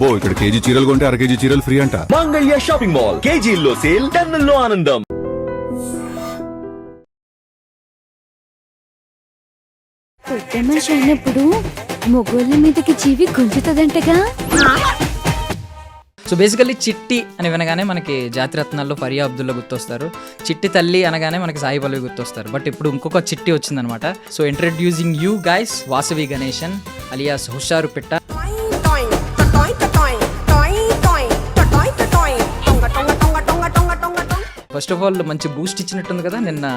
అబ్బో ఇక్కడ కేజీ చీరలు కొంటే అర కేజీ చీరలు ఫ్రీ అంట. మంగళ్య షాపింగ్ మాల్, కేజీల్లో సేల్, టన్నుల్లో ఆనందం. కొత్త మనిషి అయినప్పుడు మొగోళ్ళ మీదకి జీవి గుంజుతుందంటగా. సో బేసికల్లీ చిట్టి అని వినగానే మనకి జాతిరత్నాల్లో ఫరియా అబ్దుల్లా గుర్తొస్తారు. చిట్టి తల్లి అనగానే మనకి సాయి పల్లవి గుర్తొస్తారు. బట్ ఇప్పుడు ఇంకొక చిట్టి వచ్చిందనమాట. So introducing you guys Vasavi Ganesan alias హుషారు పిట్ట. ఫస్ట్ ఆఫ్ ఆల్ మంచి బూస్ట్ ఇచ్చినట్టుంది కదా నిన్న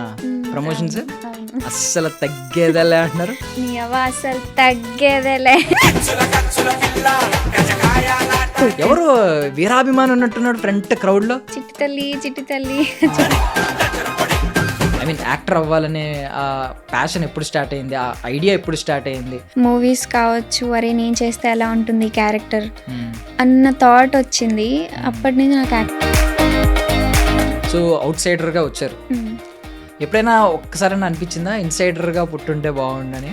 ప్రమోషన్స్. అస్సలు తగ్గేదేలే అంటున్నారు. నీ అవ్వ అసలు తగ్గేదేలే. ఎవరు వీరాభిమానం ఉన్నట్టున్నాడు ఫ్రంట్ క్రౌడ్ లో. చిట్టి తల్లి చిట్టి తల్లి. ఐ మీన్ యాక్టర్ అవ్వాలనే ఆ ప్యాషన్ ఎప్పుడు స్టార్ట్ అయింది, ఆ ఐడియా ఎప్పుడు స్టార్ట్ అయింది? మూవీస్ కావచ్చు, అరే నేను చేస్తే ఎలా ఉంటుంది క్యారెక్టర్ అన్న థాట్ వచ్చింది. అప్పటి నుంచి నాకు సో అవుట్ సైడర్గా వచ్చారు. ఎప్పుడైనా ఒక్కసారైనా అనిపించిందా ఇన్సైడర్గా పుట్టుంటే బాగుండని?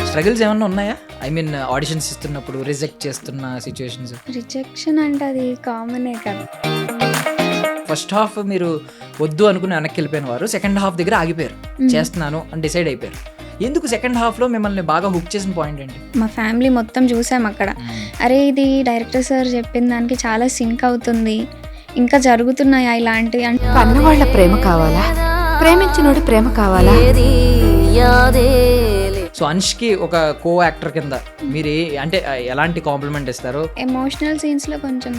స్ట్రగుల్స్ ఏమన్నా ఉన్నాయా? ఐ మీన్ ఆడిషన్స్ ఇస్తున్నప్పుడు రిజెక్ట్ చేస్తున్న సిచ్యువేషన్స్. రిజెక్షన్ అంటే అది కామనే కదా. ఫస్ట్ హాఫ్ మీరు వద్దు అనుకుని వెనక్కి వెళ్ళిపోయిన వారు సెకండ్ హాఫ్ దగ్గర ఆగిపోయారు. చేస్తున్నాను అని డిసైడ్ అయిపోయారు. ఎందుకు సెకండ్ హాఫ్లో మిమ్మల్ని బాగా హుక్ చేసిన పాయింట్ ఏంటి? మా ఫ్యామిలీ మొత్తం చూసాం అక్కడ. అరే ఇది డైరెక్టర్ సార్ చెప్పిన దానికి చాలా సింక్ అవుతుంది, ఇంకా జరుగుతున్నాయా ఇలాంటివి అంటే. కన్నవాళ్ల ప్రేమ కావాలా, ప్రేమించినోడి ప్రేమ కావాలా? సో అనుష్కి ఒక కో యాక్టర్ కింద మీరు అంటే ఎలాంటి కాంప్లిమెంట్ ఇస్తారు? ఎమోషనల్ సీన్స్ లో కొంచెం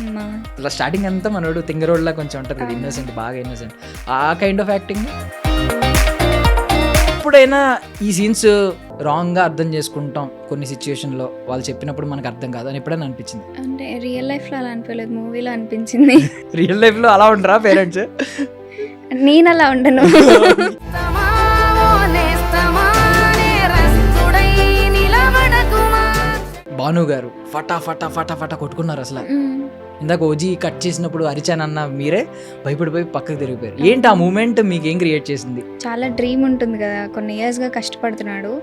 స్టార్టింగ్ అంతా మనోడు తింగరోడ్లా కొంచెం ఉంటుంది కదా, ఇన్నోసెంట్, బాగా ఇన్నోసెంట్, ఆ కైండ్ ఆఫ్ యాక్టింగ్. ఎప్పుడైనా ఈ సీన్స్ రాంగ్గా అర్థం చేసుకుంటాం కొన్ని సిచ్యువేషన్లో, వాళ్ళు చెప్పినప్పుడు మనకు అర్థం కాదు అని ఎప్పుడైనా అనిపించింది? అంటే రియల్ లైఫ్ లో అలా అనిపించలేదు, మూవీలో అనిపించింది. రియల్ లైఫ్లో అలా ఉండరా పేరెంట్స్? నేను అలా ఉండను. భాను గారు ఫటా ఫటా ఫటా ఫటా కొట్టుకున్నారు అసలు. ఇందాక ఓజీ కట్ చేసినప్పుడు అరిచానన్న మీరే భయపడిపోయి పక్కకు తిరిగిపోయారు. ఏంటి ఆ మూమెంట్ మీకు ఏం క్రియేట్ చేసింది? చాలా డ్రీమ్ ఉంటుంది కదా, కొన్ని ఇయర్స్గా కష్టపడుతున్నాడు,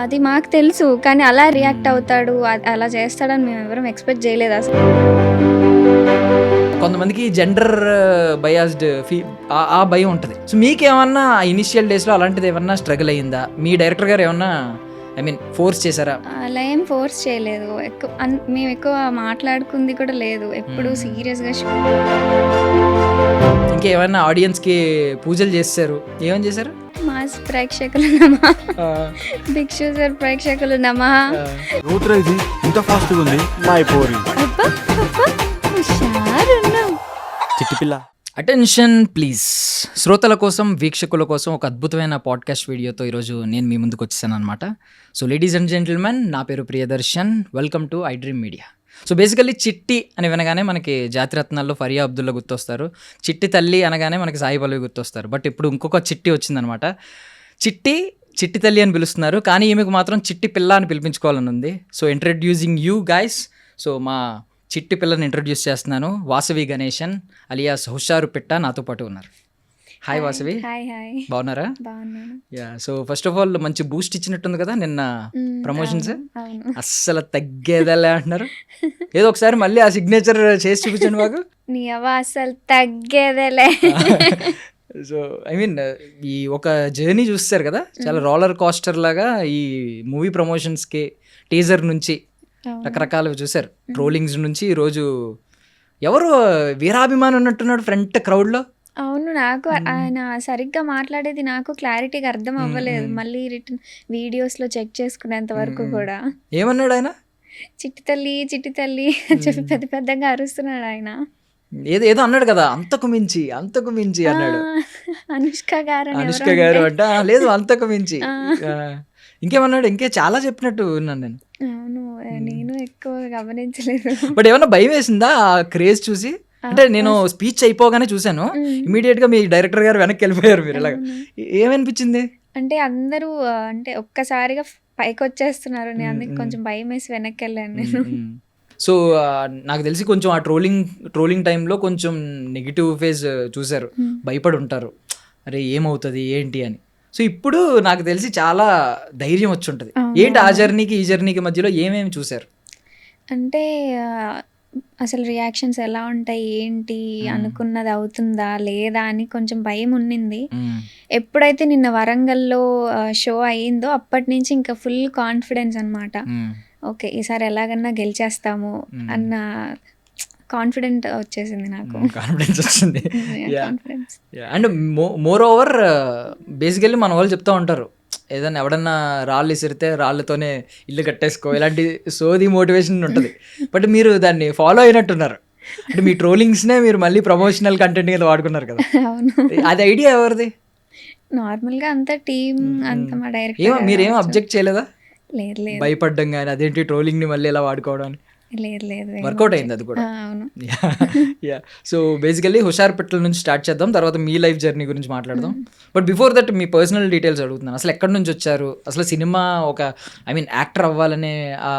అది మాకు తెలుసు. కానీ అలా రియాక్ట్ అవుతాడు, అలా చేస్తాడని మేము ఎవరం ఎక్స్పెక్ట్ చేయలేదు అసలు. కొంతమందికి జెండర్ బయాస్డ్ ఆ భయం ఉంటుంది. సో మీకేమన్నా ఇనిషియల్ డేస్లో అలాంటిది ఏమన్నా స్ట్రగుల్ అయ్యిందా? మీ డైరెక్టర్ గారు ఏమన్నా ఐ మీన్ ఫోర్స్ చేశారా? అలా ఏం ఫోర్స్ చేయలేదు. మేము ఎక్కువ మాట్లాడుకుంది కూడా లేదు, ఎప్పుడు సీరియస్గా. ఇంకేమైనా ఆడియన్స్కి పూజలు చేశారు? ఏమని చేశారు? మాస్ ప్రేక్షకులు నమః, భిక్షు సార్ ప్రేక్షకులు నమః. ఇది ఇంత ఫాస్ట్ ఉంది మై పోరి. అబ్బా అబ్బా హుషారున్నావు. చిట్టి పిల్ల. Attention please. శ్రోతల కోసం, వీక్షకుల కోసం ఒక అద్భుతమైన పాడ్కాస్ట్ వీడియోతో ఈరోజు నేను మీ ముందుకు వచ్చేసాను అనమాట. సో లేడీస్ అండ్ జెంటిల్మెన్, నా పేరు Priyadarshan. Welcome to I dream media. So basically చిట్టి అని వినగానే మనకి జాతిరత్నాల్లో ఫరియా అబ్దుల్లా గుర్తొస్తారు. చిట్టి తల్లి అనగానే మనకి సాయి పల్లవి గుర్తొస్తారు. బట్ ఇప్పుడు ఇంకొక చిట్టి వచ్చిందనమాట. చిట్టి తల్లి అని పిలుస్తున్నారు, కానీ ఈమెకు మాత్రం చిట్టి పిల్ల అని పిలిపించుకోవాలని ఉంది. So introducing you guys. So మా చిట్టి పిల్లని ఇంట్రడ్యూస్ చేస్తున్నాను. వాసవి గణేశన్ అలియాస్ హుషారు పిట్ట నాతో పాటు ఉన్నారు. హాయ్ వాసవి. Hi hi. బాగున్నారా? బాగున్నాను. Yeah. So first of all మంచి బూస్ట్ ఇచ్చినట్టుంది కదా నిన్న ప్రమోషన్స్. అవును. అస్సలు తగ్గేదేలే అంటున్నారు. ఏదో ఒకసారి మళ్ళీ ఆ సిగ్నేచర్ చేసి చూపించండి మాకు. నీ అవ్వ అసలు తగ్గేదేలే. సో ఐ మీన్ ఈ ఒక జర్నీ చూస్తారు కదా, చాలా రోలర్ కోస్టర్ లాగా ఈ మూవీ ప్రమోషన్స్కి టీజర్ నుంచి రకరకాలుగా చూసారు. ట్రోలింగ్స్ నుంచి ఈరోజు ఎవరు వీరాభిమానం ఉన్నట్టున్నాడు ఫ్రంట్ క్రౌడ్లో. అవును, నాకు ఆయన సరిగ్గా మాట్లాడేది నాకు క్లారిటీగా అర్థం అవ్వలేదు. మళ్ళీ రిటర్న్ వీడియోస్లో చెక్ చేసుకునేంత వరకు కూడా. ఏమన్నాడు ఆయన? చిట్టి తల్లి చిట్టి తల్లి అని చెప్పి పెద్ద పెద్దగా అరుస్తున్నాడు ఆయన. ఏదో అన్నాడు కదా, అంతకు మించి అన్నాడు. అనుష్క గారు అంట. లేదు, అంతకు మించి. ఇంకేమన్నాడు? ఇంకే చాలా చెప్పినట్టు విన్నాను నేను. అవును, నేను ఎక్కువ గమనించలేదు. బట్ ఏమన్నా భయం వేసిందా ఆ క్రేజ్ చూసి? అంటే నేను స్పీచ్ అయిపోగానే చూసాను, ఇమీడియట్ గా మీ డైరెక్టర్ గారు వెనక్కి వెళ్ళిపోయారు. మీరు ఇలాగ ఏమనిపించింది? అంటే అందరూ అంటే ఒక్కసారిగా పైకి వచ్చేస్తున్నారు, నేను అందుకే కొంచెం భయం వేసి వెనక్కి వెళ్ళాను నేను. సో నాకు తెలిసి కొంచెం ఆ ట్రోలింగ్ టైంలో కొంచెం నెగిటివ్ ఫేజ్ చూసారు, భయపడి ఉంటారు, అరే ఏమవుతుంది ఏంటి అని. సో ఇప్పుడు నాకు తెలిసి చాలా ధైర్యం వచ్చి ఉంటుంది. ఏంటి ఆ జర్నీకి ఈ జర్నీకి మధ్యలో ఏమేమి చూసారు? అంటే అసలు రియాక్షన్స్ ఎలా ఉంటాయి ఏంటి అనుకున్నది అవుతుందా లేదా అని కొంచెం భయం ఉన్నింది. ఎప్పుడైతే నిన్న వరంగల్లో షో అయ్యిందో అప్పటి నుంచి ఇంకా ఫుల్ కాన్ఫిడెన్స్ అనమాట. ఓకే ఈసారి ఎలాగన్నా గెలిచేస్తాము అన్న కాన్ఫిడెంట్ వచ్చేసింది నాకు. కాన్ఫిడెన్స్ వచ్చింది. Confidence. And more over basically మన వాళ్ళు చెప్తూ ఉంటారు, ఏదైనా ఎవడన్నా రాళ్ళు ఇసిరితే రాళ్ళతోనే ఇల్లు కట్టేసుకో, ఇలాంటి సోది మోటివేషన్ ఉంటుంది. బట్ మీరు దాన్ని ఫాలో అయినట్టున్నారు. అంటే మీ ట్రోలింగ్స్నే మీరు మళ్ళీ ప్రమోషనల్ కంటెంట్ కింద వాడుకున్నారు కదా. అవును. అది ఐడియా ఎవరిది? నార్మల్గా అంతా టీమ్ అంతా మా డైరెక్టర్. మీరేం అబ్జెక్ట్ చేయలేదా? లేదు లేదు భయపడ్డం కానీ అదేంటి ట్రోలింగ్ని మళ్ళీ ఇలా వాడుకోవడం అని? లేదు లేదు వర్కౌట్ అయింది అది కూడా. అవును. యా సో బేసికల్లీ హుషార్పేటల నుంచి స్టార్ట్ చేద్దాం, తర్వాత మీ లైఫ్ జర్నీ గురించి మాట్లాడదాం. But before that me personal details అడుగుతున్నాను. అసలు ఎక్కడి నుంచి వచ్చారు? అసలు సినిమా ఒక యాక్టర్ అవ్వాలనే ఆ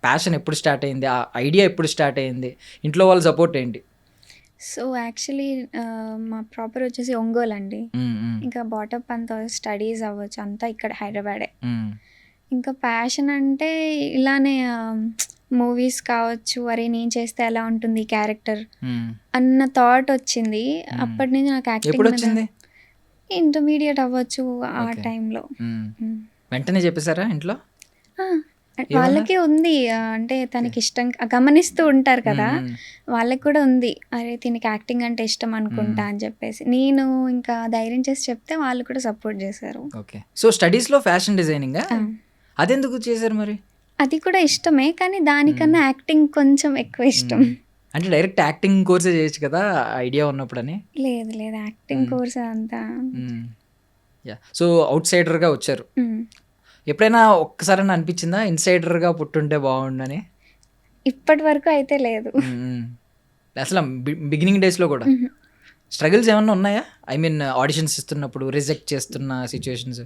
ప్యాషన్ ఎప్పుడు స్టార్ట్ అయింది? ఆ ఐడియా ఎప్పుడు స్టార్ట్ అయింది? ఇంట్లో వాళ్ళ సపోర్ట్ ఏంటి? సో యాక్చువల్లీ మా ప్రాపర్ వచ్చేసి ఒంగోలు అండి. ఇంకా బాటప్ అంతా స్టడీస్ అవ్వచ్చు అంతా ఇక్కడ హైదరాబాదే. ఇంకా ప్యాషన్ అంటే ఇలానే మూవీస్ కావచ్చు, అరే నేను చేస్తే ఎలా ఉంటుంది క్యారెక్టర్ అన్న థాట్ వచ్చింది. అప్పటి నుంచి నాకు యాక్టింగ్ ఇంటర్మీడియట్ అవ్వచ్చు ఆ టైంలో. వెంటనే చెప్పేశారా ఇంట్లో? వాళ్ళకే ఉంది, అంటే తనకి ఇష్టం గమనిస్తూ ఉంటారు కదా, వాళ్ళకి కూడా ఉంది అరే దీనికి యాక్టింగ్ అంటే ఇష్టం అనుకుంటా అని చెప్పేసి. నేను ఇంకా ధైర్యం చేసి చెప్తే వాళ్ళు కూడా సపోర్ట్ చేశారు. ఓకే సో స్టడీస్లో ఫ్యాషన్ డిజైనింగ్ అదెందుకు చేశారు మరి? అది కూడా ఇష్టమే కానీ దానికన్నా యాక్టింగ్ కొంచెం ఎక్కువ ఇష్టం. అంటే డైరెక్ట్ యాక్టింగ్ కోర్సే చేయొచ్చు కదా ఐడియా ఉన్నప్పుడు అని? లేదు లేదు యాక్టింగ్ కోర్స్ అంతా. యా సో అవుట్ సైడర్గా వచ్చారు. ఎప్పుడైనా ఒక్కసారైనా అనిపించిందా ఇన్సైడర్గా పుట్టుంటే బాగుండని? ఇప్పటి వరకు అయితే లేదు. అసలు బిగినింగ్ డేస్లో కూడా స్ట్రగుల్స్ ఏమన్నా ఉన్నాయా? ఆడిషన్స్ ఇస్తున్నప్పుడు రిజెక్ట్ చేస్తున్న సిచ్యువేషన్స్?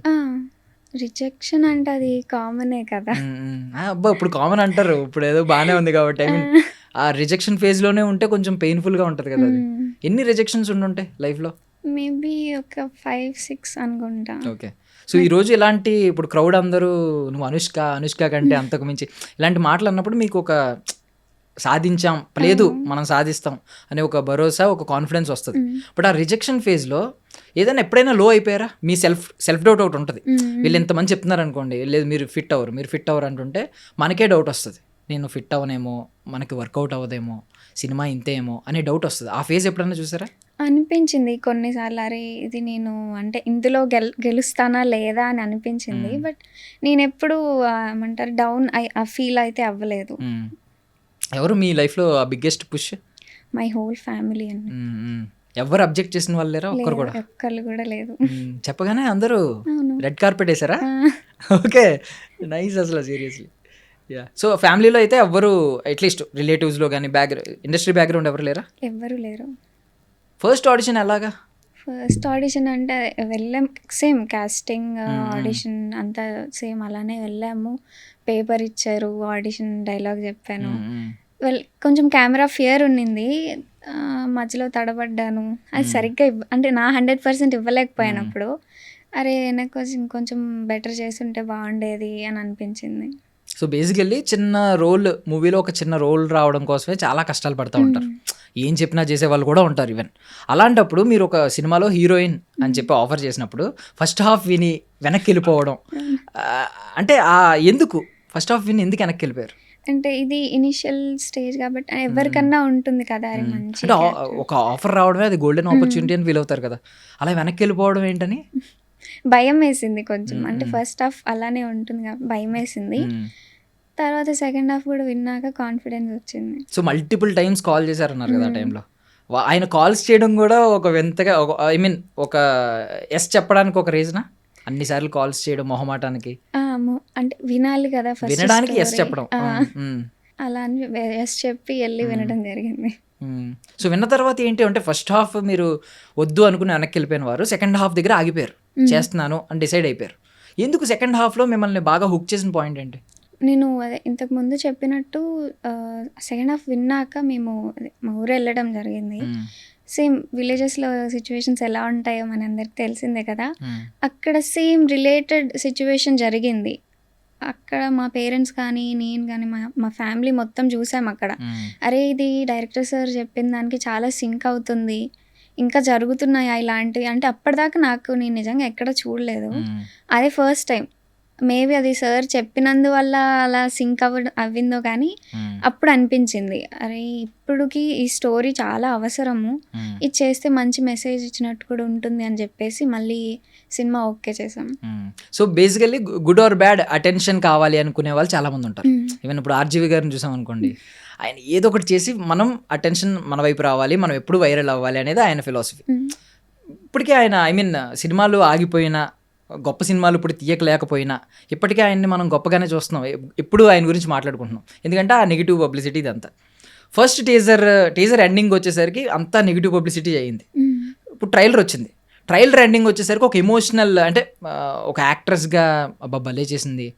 రిజెక్షన్ అంటే అది కామనే కదా. అబ్బా ఇప్పుడు కామన్ అంటారు, ఇప్పుడు ఏదో బాగానే ఉంది కాబట్టి. ఆ రిజెక్షన్ ఫేజ్లోనే ఉంటే కొంచెం పెయిన్ఫుల్గా ఉంటుంది కదా అది. ఎన్ని రిజెక్షన్స్ ఉండుంటాయి లైఫ్లో? మేబీ ఒక 5-6 అనుకుంటా. ఓకే సో ఈరోజు ఇలాంటి ఇప్పుడు క్రౌడ్ అందరూ నువ్వు అనుష్క కంటే అంతకు మించి ఇలాంటి మాటలు అన్నప్పుడు మీకు ఒక సాధించాం లేదు మనం సాధిస్తాం అనే ఒక భరోసా, ఒక కాన్ఫిడెన్స్ వస్తుంది. బట్ ఆ రిజెక్షన్ ఫేజ్లో ఏదైనా ఎప్పుడైనా లో అయిపోయారా? మీ సెల్ఫ్ డౌట్ ఒకటి ఉంటుంది. వీళ్ళు ఎంతమంది చెప్తున్నారు అనుకోండి, లేదు మీరు ఫిట్ అవ్వరు అంటుంటే మనకే డౌట్ వస్తుంది, నేను ఫిట్ అవ్వనేమో, మనకి వర్కౌట్ అవ్వదేమో, సినిమా ఇంతేమో అనే డౌట్ వస్తుంది. ఆ ఫేజ్ ఎప్పుడైనా చూసారా? అనిపించింది కొన్నిసార్లు, అరే ఇది నేను అంటే ఇందులో గెలుస్తానా లేదా అని అనిపించింది. బట్ నేను ఎప్పుడు ఏమంటారు డౌన్ ఫీల్ అయితే అవ్వలేదు. ఎవరు మీ లైఫ్లో ఆ biggest push? My whole family అండి. ఎవరు అబ్జెక్ట్ చేసిన వాళ్ళు లేరా? ఒక్కరు కూడా లేదు. చెప్పగానే అందరూ రెడ్ కార్పెట్ వేసారా? ఓకే నైస్ అసలు సీరియస్లీ. యా సో ఫ్యామిలీలో అయితే ఎవ్వరు అట్లీస్ట్ రిలేటివ్స్లో కానీ ఇండస్ట్రీ బ్యాక్గ్రౌండ్ ఎవరు లేరా? ఎవ్వరు లేరు. ఫస్ట్ ఆడిషన్ ఎలాగా? ఫస్ట్ ఆడిషన్ అంటే వెళ్ళాం, సేమ్ కాస్టింగ్ ఆడిషన్ అంతా సేమ్ అలానే వెళ్ళాము. పేపర్ ఇచ్చారు, ఆడిషన్ డైలాగ్ చెప్పాను. కొంచెం కెమెరా ఫియర్ ఉన్నింది, మధ్యలో తడబడ్డాను. అది సరిగ్గా అంటే నా 100% ఇవ్వలేకపోయానప్పుడు. అరే నాకు కొంచెం బెటర్ చేస్తుంటే బాగుండేది అని అనిపించింది. సో బేసికల్లీ చిన్న రోల్ మూవీలో ఒక చిన్న రోల్ రావడం కోసమే చాలా కష్టాలు పడుతూ ఉంటారు. ఏం చెప్పినా చేసే వాళ్ళు కూడా ఉంటారు ఈవెన్. అలాంటప్పుడు మీరు ఒక సినిమాలో హీరోయిన్ అని చెప్పి ఆఫర్ చేసినప్పుడు ఫస్ట్ హాఫ్ విని వెనక్కి వెళ్ళిపోవడం అంటే ఎందుకు ఫస్ట్ హాఫ్ విని ఎందుకు వెనక్కి వెళ్ళిపోయారు? అంటే ఇది ఇనిషియల్ స్టేజ్ కాబట్టి ఎవరికన్నా ఉంటుంది కదా, అరే మంచి అంటే ఒక ఆఫర్ రావడమే అది గోల్డెన్ ఆపర్చునిటీ అని ఫీల్ అవుతారు కదా, అలా వెనక్కి వెళ్ళిపోవడం ఏంటని? భయం వేసింది కొంచెం. అంటే ఫస్ట్ హాఫ్ అలానే ఉంటుంది కాబట్టి భయం వేసింది. తర్వాత సెకండ్ హాఫ్ కూడా విన్నాక కాన్ఫిడెన్స్ వచ్చింది. సో మల్టిపుల్ టైమ్స్ కాల్ చేశారన్నారు కదా ఆ టైంలో. ఆయన కాల్స్ చేయడం కూడా ఒక వింతగా ఒక ఎస్ చెప్పడానికి ఒక రీజనా? అన్నిసార్లు కాల్స్ చేయడం మొహమాటానికి? అంటే వినాలి కదా ఫస్ట్, వినడానికి ఎస్ చెప్పడం. అలా అని ఎస్ చెప్పి వెళ్ళి వినడం జరిగింది. సో విన్న తర్వాత ఏంటి అంటే ఫస్ట్ హాఫ్ మీరు వద్దు అనుకుని వెనక్కి వెళ్ళిపోయిన వారు సెకండ్ హాఫ్ దగ్గర ఆగిపోయారు, చేస్తున్నాను అని డిసైడ్ అయిపోయారు. ఎందుకు సెకండ్ హాఫ్లో మిమ్మల్ని బాగా హుక్ చేసిన పాయింట్ ఏంటి? నేను అదే ఇంతకు ముందు చెప్పినట్టు సెకండ్ హాఫ్ విన్నాక మేము మా ఊరు వెళ్ళడం జరిగింది. సేమ్ విలేజెస్లో సిచ్యువేషన్స్ ఎలా ఉంటాయో మన అందరికి తెలిసిందే కదా, అక్కడ సేమ్ రిలేటెడ్ సిచ్యువేషన్ జరిగింది. అక్కడ మా పేరెంట్స్ కానీ నేను కానీ మా ఫ్యామిలీ మొత్తం చూసాం అక్కడ. అరే ఇది డైరెక్టర్ సార్ చెప్పిన దానికి చాలా సింక్ అవుతుంది, ఇంకా జరుగుతున్నాయా ఇలాంటివి అంటే అప్పటిదాకా నేను నిజంగా ఎక్కడ చూడలేదు. అదే ఫస్ట్ టైం. మేబీ అది సార్ చెప్పినందువల్ల అలా సింక్ అవ్విందో కానీ అప్పుడు అనిపించింది, అరే ఇప్పుడుకి ఈ స్టోరీ చాలా అవసరము, ఇది చేస్తే మంచి మెసేజ్ ఇచ్చినట్టు కూడా ఉంటుంది అని చెప్పేసి మళ్ళీ సినిమా ఓకే చేసాం. So basically good or bad attention కావాలి అనుకునే వాళ్ళు చాలా మంది ఉంటారు. ఈవెన్ ఇప్పుడు ఆర్జీవి గారిని చూసాం అనుకోండి, ఆయన ఏదో ఒకటి చేసి మనం అటెన్షన్ మన వైపు రావాలి, మనం ఎప్పుడు వైరల్ అవ్వాలి అనేది ఆయన ఫిలాసఫీ. ఇప్పటికే ఆయన సినిమాలు ఆగిపోయినా, గొప్ప సినిమాలు ఇప్పుడు తీయకలేకపోయినా ఇప్పటికే ఆయన్ని మనం గొప్పగానే చూస్తున్నాం, ఎప్పుడు ఆయన గురించి మాట్లాడుకుంటున్నాం. ఎందుకంటే ఆ నెగిటివ్ పబ్లిసిటీ ఇదంతా. ఫస్ట్ టీజర్ ఎండింగ్ వచ్చేసరికి అంతా నెగిటివ్ పబ్లిసిటీ అయ్యింది. ఇప్పుడు ట్రైలర్ వచ్చింది, ట్రైలర్ ఎండింగ్ వచ్చేసరికి ఒక ఎమోషనల్ అంటే ఒక యాక్ట్రెస్గా అబ్బా భలే చేసింది,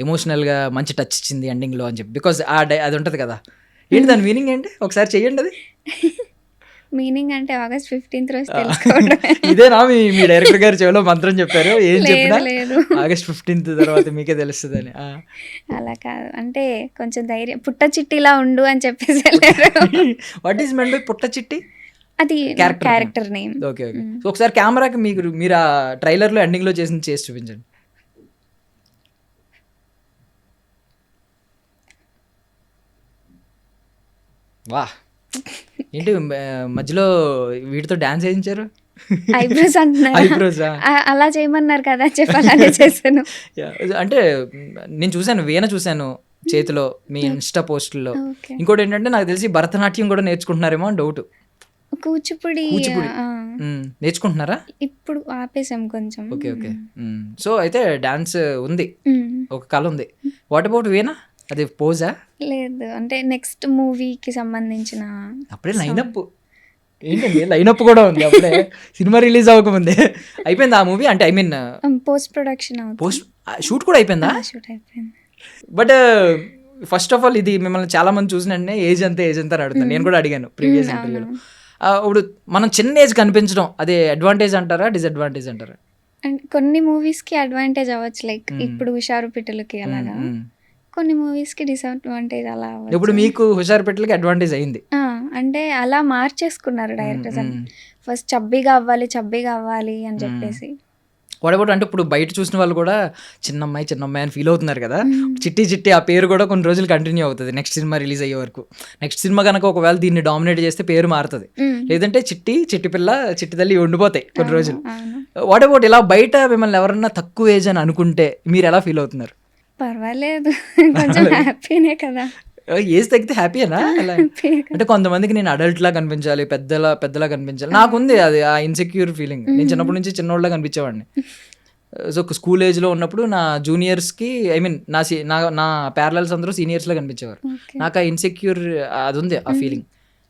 ఎమోషనల్గా మంచి టచ్ ఇచ్చింది ఎండింగ్లో అని చెప్పి, బికాజ్ అది ఉంటుంది కదా. ఏంటి దాని మీనింగ్ ఏంటి ఒకసారి చెయ్యండి అది. మీనింగ్ అంటే August 15th రోజు తెలుసుకోవడం. ఇదేనా మీ డైరెక్టర్ గారు చెవిలో మంత్రం చెప్పారు, ఏం చెప్పినా లేదు August 15th తర్వాత మీకే తెలుస్తుంది అని? అలా కాదు, అంటే కొంచెం ధైర్యం, పుట్ట చిట్టిలా ఉండు అని చెప్పేసి. వాట్ ఈస్ మెంట్ బై పుట్ట చిట్టి? అది character name. Okay okay. So ఒకసారి కెమెరాకి మీరు ఆ ట్రైలర్లో ఎండింగ్లో చేసి చూపించండి. వా, ఏంటి మధ్యలో వీటితో డాన్స్ వేయించారు? ఐబ్రోస్ అంటున్నారు. ఐబ్రోసా? అలా చేయమన్నారు కదా చెప్పాలనే చేశాను. అంటే నేను చూశాను, వీణ చూశాను చేతిలో మీ ఇన్స్టా పోస్టుల్లో. ఇంకోటి ఏంటంటే నాకు తెలిసి భరతనాట్యం కూడా నేర్చుకుంటున్నారేమో అని డౌట్. కూచిపూడి నేర్చుకుంటున్నారా? ఇప్పుడు ఆపేసాం కొంచెం. Okay okay. సో అయితే డాన్స్ ఉంది, ఒక కళ ఉంది. వాట్ అబౌట్ వీణ? అది పోజా? లేదు, అంటే నెక్స్ట్ మూవీకి సంబంధించిన. అప్పుడే లైనప్ ఏంటండి, లైనప్ కూడా ఉంది అప్పుడే, సినిమా రిలీజ్ అవ్వకముందే అయిపోయింది ఆ మూవీ. అంటే పోస్ట్ ప్రొడక్షన్ షూట్ కూడా అయిపోయిందా? షూట్ అయిపోయింది. బట్ ఫస్ట్ ఆఫ్ ఆల్ ఇది మిమ్మల్ని చాలా మంది చూసిన వెంటనే ఏజ్ అంతా అని అడుగుతాను. నేను కూడా అడిగాను ప్రీవియస్ ఇంటర్వ్యూలో. ఇప్పుడు మనం చిన్న ఏజ్ కనిపించడం అది అడ్వాంటేజ్ అంటారా, డిసడ్వాంటేజ్ అంటారా? కొన్ని మూవీస్కి అడ్వాంటేజ్ అవ్వచ్చు, లైక్ ఇప్పుడు హుషారు పిట్టలకి అలాగా. కొన్ని మూవీస్కి డిసడ్వాంటేజ్ అలా. ఇప్పుడు మీకు హుషారు పిట్టలకి అడ్వాంటేజ్ అయింది అంటే అలా మార్చేసుకున్నారు డైరెక్టర్స్ అని. ఫస్ట్ చబ్బీగా అవ్వాలి అని చెప్పేసి. వాట్ అబౌట్ అంటే ఇప్పుడు బయట చూసిన వాళ్ళు కూడా చిన్నమ్మాయి అని ఫీల్ అవుతున్నారు కదా. చిట్టి ఆ పేరు కూడా కొన్ని రోజులు కంటిన్యూ అవుతుంది నెక్స్ట్ సినిమా రిలీజ్ అయ్యే వరకు. నెక్స్ట్ సినిమా కనుక ఒకవేళ దీన్ని డామినేట్ చేస్తే పేరు మారుతుంది, లేదంటే చిట్టి పిల్ల చిట్టి తల్లి ఉండిపోతాయి కొన్ని రోజులు. వాట్ అబౌట్ ఇలా బయట మిమ్మల్ని ఎవరన్నా తక్కువ ఏజ్ అని అనుకుంటే మీరు ఎలా ఫీల్ అవుతున్నారు? పర్వాలేదు, కొంచెం హ్యాపీనే కదా. ఏజ్ తగ్గితే హ్యాపీయేనా? అలా అంటే కొంతమందికి నేను అడల్ట్ లా కనిపించాలి, పెద్దలా కనిపించాలి, నాకుంది అది ఆ ఇన్సెక్యూర్ ఫీలింగ్. నేను చిన్నప్పటి నుంచి చిన్నోళ్ళ కనిపించేవాడిని. సో స్కూల్ ఏజ్లో ఉన్నప్పుడు నా జూనియర్స్కి నా ప్యారలల్స్ అందరూ సీనియర్స్లో కనిపించేవారు. నాకు ఆ ఇన్సెక్యూర్ అది ఉంది, ఆ ఫీలింగ్.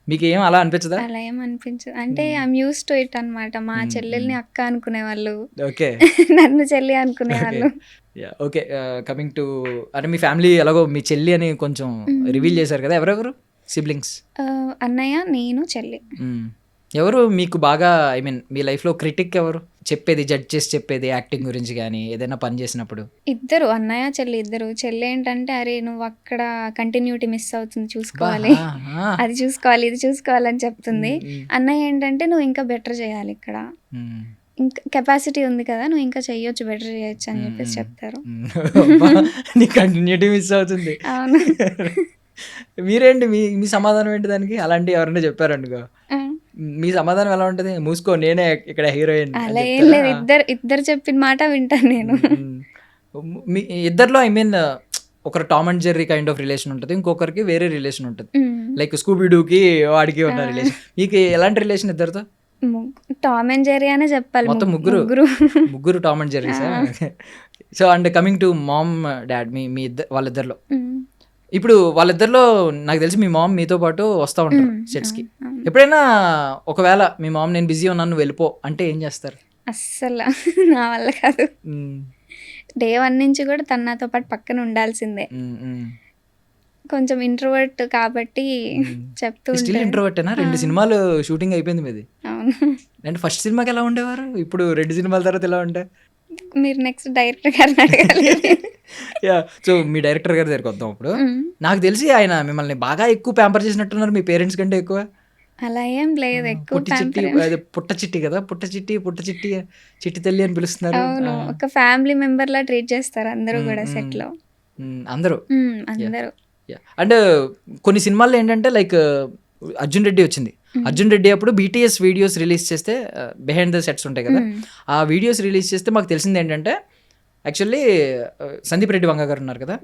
మీకు ఏం అలా అనిపించదా? అలా ఏం అనిపించదు, అంటే ఐఎమ్ యూస్ టు ఇట్ అనమాట. మా చెల్లెల్ని అక్క అనుకునేవాళ్ళు, ఓకే, నన్ను చెల్లి అనుకునేవాళ్ళు. ఓకే. కమింగ్ టు అంటే మీ ఫ్యామిలీ ఎలాగో మీ చెల్లి అని కొంచెం రివీల్ చేశారు కదా, ఎవరెవరు సిబ్లింగ్స్? అన్నయ్య, నేను, చెల్లి. ఎవరు మీకు బాగా మీ లైఫ్లో క్రిటిక్ ఎవరు? చెప్పేది, జడ్జ్ చేసి చెప్పేది యాక్టింగ్ గురించి కానీ ఏదైనా పని చేసినప్పుడు? ఇద్దరు, అన్నయ్య చెల్లి ఇద్దరు. చెల్లి ఏంటంటే అరే నువ్వు అక్కడ కంటిన్యూటీ మిస్ అవుతుంది, చూసుకోవాలి, అది చూసుకోవాలి, ఇది చూసుకోవాలని చెప్తుంది. అన్నయ్య ఏంటంటే నువ్వు ఇంకా బెటర్ చేయాలి, ఇక్కడ ఇంకా కెపాసిటీ ఉంది కదా, నువ్వు ఇంకా చెయ్యొచ్చు, బెటర్ చేయొచ్చు అని చెప్పేసి చెప్తారు. నీ కంటిన్యూటీ మిస్ అవుతుంది. అవును. మీరేంటి మీ సమాధానం ఏంటి దానికి? అలాంటి ఎవరైనా చెప్పారండుగా మీ సమాధానం ఎలా ఉంటుంది? మూసుకో, నేనే ఇక్కడ హీరోయిన్. అలా ఏం లేదు, ఇద్దరు చెప్పిన మాట వింటాను నేను. మీ ఇద్దరిలో ఒకరు Tom and Jerry kind of relation ఉంటుంది, ఇంకొకరికి వేరే రిలేషన్ ఉంటుంది, లైక్ స్కూబీడూకి వాడికి ఉన్న రిలేషన్. మీకు ఎలాంటి రిలేషన్ ఇద్దరితో? టామ్ అండ్ జెర్రీ అనే చెప్పాలి. మొత్తం ముగ్గురు Tom and Jerry. So and coming to mom dad, మీ వాళ్ళిద్దరిలో ఇప్పుడు వాళ్ళిద్దరిలో నాకు తెలిసి మీ మామ్ మీతో పాటు వస్తూ ఉంటారు సెట్స్కి. ఎప్పుడైనా ఒకవేళ మీ మామ్ నేను బిజీ ఉన్నాను నువ్వు వెళ్ళిపో అంటే ఏం చేస్తారు? అస్సలు నా వల్ల కాదు. డే 1 నుంచి కూడా తన నాతో పాటు పక్కన ఉండాల్సిందే. కొంచెం ఇంట్రోవర్ట్ కాబట్టి చెప్తూ స్టిల్ ఇంట్రోవర్టేనా? 2 సినిమాలు షూటింగ్ అయిపోయింది మీది. అవును. అంటే ఫస్ట్ సినిమాకి ఎలా ఉండేవారు, ఇప్పుడు 2 సినిమాల తర్వాత ఎలా ఉంటాయి? మీరు నెక్స్ట్ డైరెక్టర్ గారిని అడగాలి. యా సో మీ డైరెక్టర్ గారి దగ్గరికి వద్దాం ఇప్పుడు. నాకు తెలిసి ఆయన మిమ్మల్ని బాగా ఎక్కువ ప్యాంపర్ చేసినట్టున్నారు మీ పేరెంట్స్ కంటే ఎక్కువ. అలా ఏం లేదు, ఎక్కువ పుట్టి చిట్టి అదే పుట్ట చిట్టి కదా, పుట్ట చిట్టి చిట్టి తల్లి అని పిలుస్తున్నారు. అవును, ఒక ఫ్యామిలీ మెంబర్ లా ట్రీట్ చేస్తారు అందరూ కూడా సెట్ లో. అందరూ అందరూ అండ్ కొన్ని సినిమాల్లో ఏంటంటే లైక్ అర్జున్ రెడ్డి వచ్చింది. అర్జున్ రెడ్డి అప్పుడు BTS వీడియోస్ రిలీజ్ చేస్తే బిహైండ్ ద సెట్స్ ఉంటాయి కదా, ఆ వీడియోస్ రిలీజ్ చేస్తే మాకు తెలిసింది ఏంటంటే యాక్చువల్లీ సందీప్ రెడ్డి వంగ గారు ఉన్నారు కదా,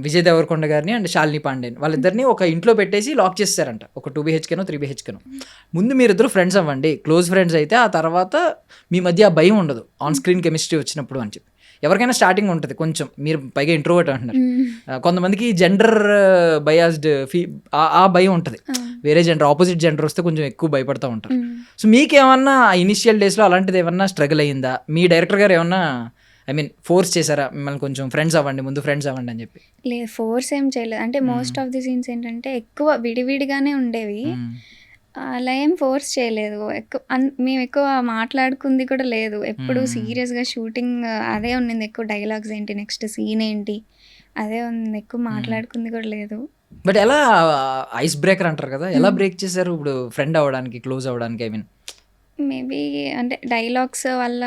విజయ్ దేవరకొండ గారిని అండ్ శాలిని పాండేని వాళ్ళిద్దరిని ఒక ఇంట్లో పెట్టేసి లాక్ చేస్తారంట, ఒక 2 BHKనో 3 BHKనో. ముందు మీరిద్దరు ఫ్రెండ్స్ అవ్వండి, క్లోజ్ ఫ్రెండ్స్ అయితే ఆ తర్వాత మీ మధ్య ఆ భయం ఉండదు ఆన్ స్క్రీన్ కెమిస్ట్రీ వచ్చినప్పుడు అని చెప్పి. ఎవరికైనా స్టార్టింగ్ ఉంటుంది కొంచెం, మీరు పైగా ఇంట్రోవర్ట్ అంటున్నారు, కొంతమందికి జెండర్ బయాస్డ్ ఆ భయం ఉంటుంది, వేరే జెండర్ ఆపోజిట్ జెండర్ వస్తే కొంచెం ఎక్కువ భయపడుతూ ఉంటారు. సో మీకేమన్నా ఇనిషియల్ డేస్లో అలాంటిది ఏమన్నా స్ట్రగుల్ అయ్యిందా? మీ డైరెక్టర్ గారు ఏమన్నా ఫోర్స్ చేశారా మిమ్మల్ని కొంచెం ఫ్రెండ్స్ అవ్వండి, ముందు ఫ్రెండ్స్ అవ్వండి అని చెప్పి? లేదు, ఫోర్స్ ఏం చేయలేదు. అంటే మోస్ట్ ఆఫ్ ది సీన్స్ ఏంటంటే ఎక్కువ విడివిడిగానే ఉండేవి, అలా ఏం ఫోర్స్ చేయలేదు. మేము ఎక్కువ మాట్లాడుకుంది కూడా లేదు, ఎప్పుడు సీరియస్గా షూటింగ్ అదే ఉన్నింది, ఎక్కువ డైలాగ్స్ ఏంటి, నెక్స్ట్ సీన్ ఏంటి అదే ఉంది, ఎక్కువ మాట్లాడుకుంది కూడా లేదు. బట్ ఎలా ఐస్ బ్రేకర్ అంటారు కదా, ఎలా బ్రేక్ చేశారు ఇప్పుడు ఫ్రెండ్ అవ్వడానికి, క్లోజ్ అవ్వడానికి? మేబీ అంటే డైలాగ్స్ వల్ల.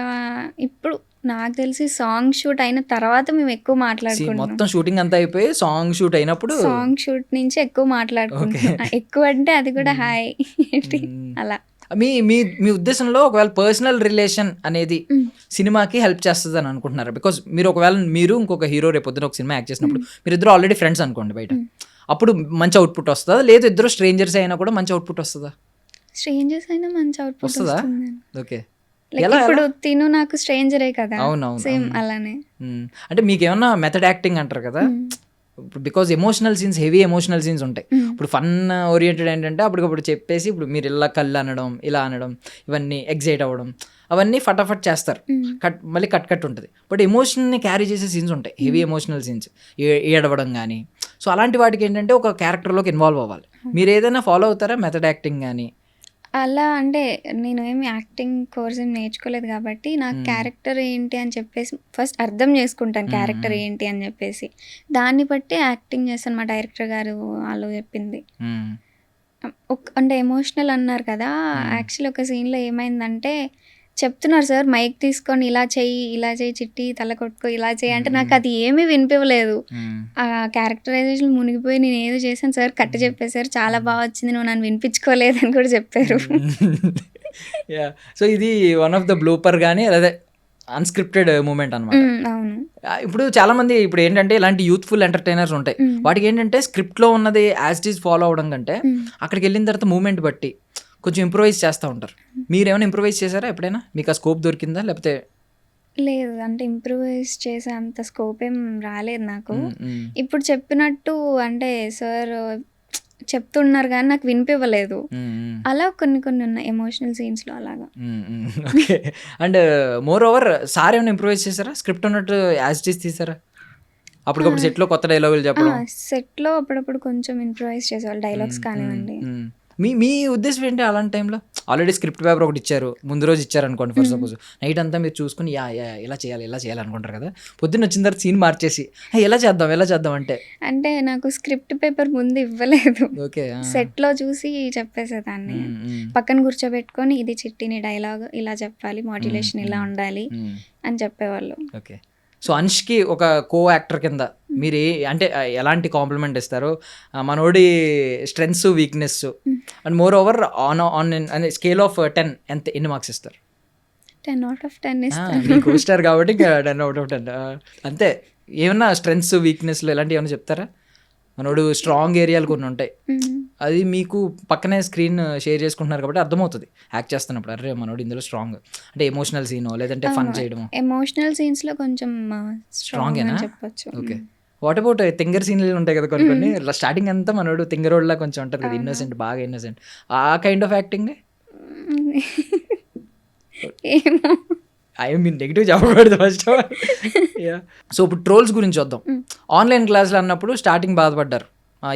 ఇప్పుడు నాకు తెలిసి సాంగ్ షూట్ అయిన తర్వాత మేము ఎక్కువ మాట్లాడుకుంటాం. మొత్తం షూటింగ్ అంతా అయిపోయి సాంగ్ షూట్ అయినప్పుడు సాంగ్ షూట్ నుంచి ఎక్కువ మాట్లాడుకుంటాం. ఎక్కువ అంటే అది కూడా హాయ్ ఏంటి అలా. మీ మీ మీ ఉద్దేశంలో ఒకవేళ పర్సనల్ రిలేషన్ అనేది సినిమాకి హెల్ప్ చేస్తుంది అని అనుకుంటున్నారు? బికాస్ మీరు ఒకవేళ మీరు ఇంకొక హీరో రేపు పొద్దున ఒక సినిమా యాక్ట్ చేసినప్పుడు మీరు ఇద్దరు ఆల్రెడీ ఫ్రెండ్స్ అనుకోండి బయట, అప్పుడు మంచి అవుట్పుట్ వస్తుందా? లేదు ఇద్దరు స్ట్రేంజర్స్ అయినా కూడా మంచి అవుట్పుట్ వస్తుందా? స్ట్రేంజర్స్ అయినా మంచి అవుట్పుట్ వస్తుందా? ఓకే. ఇప్పుడు తిను నాకు స్ట్రేంజరే కదా, అవునవును, సేమ్ అలానే. అంటే మీకు ఏమన్నా మెథడ్ యాక్టింగ్ అంటారు కదా, ఇప్పుడు because emotional scenes, heavy emotional scenes ఉంటాయి. ఇప్పుడు ఫన్ ఓరియంటెడ్ ఏంటంటే అప్పటికప్పుడు చెప్పేసి ఇప్పుడు మీరు ఇలా కళ్ళు అనడం, ఇలా అనడం, ఇవన్నీ ఎగ్జైట్ అవ్వడం, అవన్నీ ఫటాఫట్ చేస్తారు, మళ్ళీ కట్ ఉంటుంది. బట్ ఎమోషన్ని క్యారీ చేసే సీన్స్ ఉంటాయి, హెవీ ఎమోషనల్ సీన్స్, ఏడవడం కానీ. సో అలాంటి వాటికి ఏంటంటే ఒక క్యారెక్టర్లోకి ఇన్వాల్వ్ అవ్వాలి. మీరు ఏదైనా ఫాలో అవుతారా మెథడ్ యాక్టింగ్ కానీ? అలా అంటే నేను ఏమి యాక్టింగ్ కోర్స్ ఏం నేర్చుకోలేదు కాబట్టి నాకు క్యారెక్టర్ ఏంటి అని చెప్పేసి ఫస్ట్ అర్థం చేసుకుంటాను, క్యారెక్టర్ ఏంటి అని చెప్పేసి దాన్ని బట్టి యాక్టింగ్ చేస్తాను. మా డైరెక్టర్ గారు వాళ్ళు చెప్పింది. అంటే ఎమోషనల్ అన్నారు కదా, యాక్చువల్లీ ఒక సీన్లో ఏమైందంటే చెప్తున్నారు సార్ మైక్ తీసుకొని ఇలా చెయ్యి చిట్టి తల కొట్టుకో ఇలా చెయ్యి అంటే నాకు అది ఏమీ వినిపించలేదు. ఆ క్యారెక్టరైజేషన్ మునిగిపోయి నేను ఏదో చేశాను సార్, కట్టి చెప్పేశారు, చాలా బాగా వచ్చింది, నువ్వు నన్ను వినిపించుకోలేదని కూడా చెప్పారు. సో ఇది వన్ ఆఫ్ ద బ్లూపర్ కానీ అదే అన్స్క్రిప్టెడ్ మూమెంట్ అనమాట. అవును. ఇప్పుడు చాలా మంది ఇప్పుడు ఏంటంటే ఇలాంటి యూత్ఫుల్ ఎంటర్టైనర్స్ ఉంటాయి, వాటికి ఏంటంటే స్క్రిప్ట్లో ఉన్నది యాజ్ ఇట్ ఈజ్ ఫాలో అవడం కంటే అక్కడికి వెళ్ళిన తర్వాత మూమెంట్ బట్టి కొంచెం ఇంప్రూవైజ్ చేస్తూ ఉంటారు. మీరేమైనా ఇంప్రూవైజ్ చేశారా ఎప్పుడైనా? మీకు ఆ స్కోప్ దొరికిందా లేకపోతే? లేదు, అంటే ఇంప్రూవైజ్ చేసే అంత స్కోప్ ఏం రాలేదు నాకు. ఇప్పుడు చెప్పినట్టు అంటే సార్ చెప్తున్నారు కానీ నాకు వినిపివ్వలేదు, అలా కొన్ని ఉన్నాయి ఎమోషనల్ సీన్స్లో అలాగా. Okay. And more over sir ఏమైనా ఇంప్రూవైజ్ చేశారా? స్క్రిప్ట్ ఉన్నట్టు యాజ్ ఇట్ ఈజ్ తీసారా? అప్పటికప్పుడు సెట్లో కొత్త డైలాగులు చెప్పడం? సెట్లో అప్పుడప్పుడు కొంచెం ఇంప్రూవైజ్ చేసేవాళ్ళు, డైలాగ్స్ కానివ్వండి. మీ ఉద్దేశం ఏంటి అలాంటి టైంలో? ఆల్రెడీ స్క్రిప్ట్ పేపర్ ఒకటి ఇచ్చారు, ముందు రోజు ఇచ్చారు అనుకోండి ఫర్ సపోజ్, నైట్ అంతా మీరు చూసుకుని ఇలా చేయాలి అనుకుంటారు కదా, పొద్దున్న వచ్చిన తర్వాత సీన్ మార్చేసి ఎలా చేద్దాం అంటే నాకు స్క్రిప్ట్ పేపర్ ముందు ఇవ్వలేదు. ఓకే. సెట్లో చూసి చెప్పేసేదాన్ని, పక్కన కూర్చోబెట్టుకొని ఇది చిట్టిని డైలాగ్ ఇలా చెప్పాలి, మాడ్యులేషన్ ఇలా ఉండాలి అని చెప్పేవాళ్ళు. ఓకే. సో అన్ష్కి ఒక కో యాక్టర్ కింద మీరు అంటే ఎలాంటి కాంప్లిమెంట్ ఇస్తారు? మనోడి strengths weakness and more over on scale of 10 ఎన్ని మార్క్స్ ఇస్తారు? 10 out of 10 ఇస్తారు. మీ కో స్టార్ కాబట్టి 10 out of 10 అంతే. ఏమన్నా స్ట్రెంగ్స్ వీక్నెస్లు ఇలాంటివి ఏమైనా చెప్తారా? మనోడు స్ట్రాంగ్ ఏరియాలు కొన్ని ఉంటాయి, అది మీకు పక్కనే స్క్రీన్ షేర్ చేసుకుంటున్నారు కాబట్టి అర్థమవుతుంది యాక్ట్ చేస్తున్నప్పుడు, అరే మనోడు ఇందులో స్ట్రాంగ్ అంటే ఎమోషనల్ సీన్ లేదంటే ఫన్ చేయడం. ఎమోషనల్ సీన్స్లో కొంచెం స్ట్రాంగ్ అని చెప్పొచ్చు. ఓకే. వాట్ అబౌట్ తింగర్ సీన్లు ఉంటాయి కదా కొన్ని స్టార్టింగ్ అంతా మనోడు తింగరోడ్లా కొంచెం ఉంటుంది కదా, ఇన్నోసెంట్, బాగా ఇన్నోసెంట్, ఆ కైండ్ ఆఫ్ యాక్టింగ్? ఏమో, మీరు నెగిటివ్ చెప్పకూడదు ఫస్ట్. సో ఇప్పుడు ట్రోల్స్ గురించి వద్దాం. ఆన్లైన్ క్లాసులు అన్నప్పుడు స్టార్టింగ్ బాధపడ్డారు,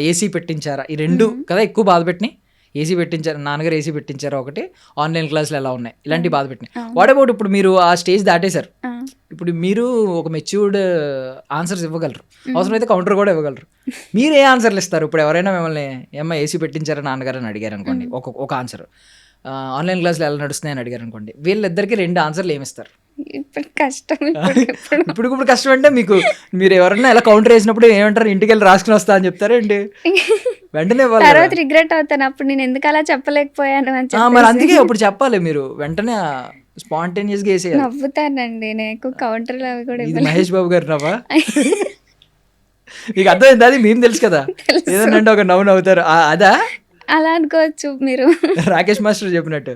ఏసీ పెట్టించారా, ఈ రెండు కదా ఎక్కువ బాధ పెట్టినాయి. ఏసీ పెట్టించారు, నాన్నగారు ఏసీ పెట్టించారు ఒకటి, ఆన్లైన్ క్లాసులు ఎలా ఉన్నాయి, ఇలాంటివి బాధ పెట్టినాయి. వాట్ అబౌట్ ఇప్పుడు మీరు ఆ స్టేజ్ దాటేశారు, ఇప్పుడు మీరు ఒక మెచ్యూర్డ్ ఆన్సర్స్ ఇవ్వగలరు, అవసరమైతే కౌంటర్ కూడా ఇవ్వగలరు. మీరు ఏ ఆన్సర్లు ఇస్తారు? ఇప్పుడు ఎవరైనా మిమ్మల్ని ఏమ్మా ఏసీ పెట్టించారా నాన్నగారు అని అడిగారు అనుకోండి, ఒక ఆన్సర్. ఆన్లైన్ క్లాసులు ఎలా నడుస్తున్నాయని అడిగారు అనుకోండి, వీళ్ళిద్దరికి 2 ఆన్సర్లు ఏమిస్తారు? ఇప్పుడు కష్టం. ఇప్పుడు కష్టం అంటే మీరు ఎవరన్నా ఎలా కౌంటర్ వేసినప్పుడు ఏమంటారు, ఇంటికి వెళ్ళి రాసుకుని వస్తా అని చెప్తారా ఏంటి? వెంటనే తర్వాత రిగ్రెట్ అవుతాను, అప్పుడు నేను ఎందుకు అలా చెప్పలేకపోయాను అని మరి అందుకే అప్పుడు చెప్పాలి, మీరు వెంటనే స్పాంటేనియస్ గా వేసేయాలి. నవ్వుతానండి నేను కౌంటర్లు అవి కూడా ఇది మహేష్ బాబు గారు నవ్వా? మీకు అర్థమైంది, అది మేము తెలుసు కదా, ఏదన్నా ఒక నవ్వు నవ్వుతారు, అదా? అలా అనుకోవచ్చు మీరు. రాకేష్ మాస్టర్ చెప్పినట్టు.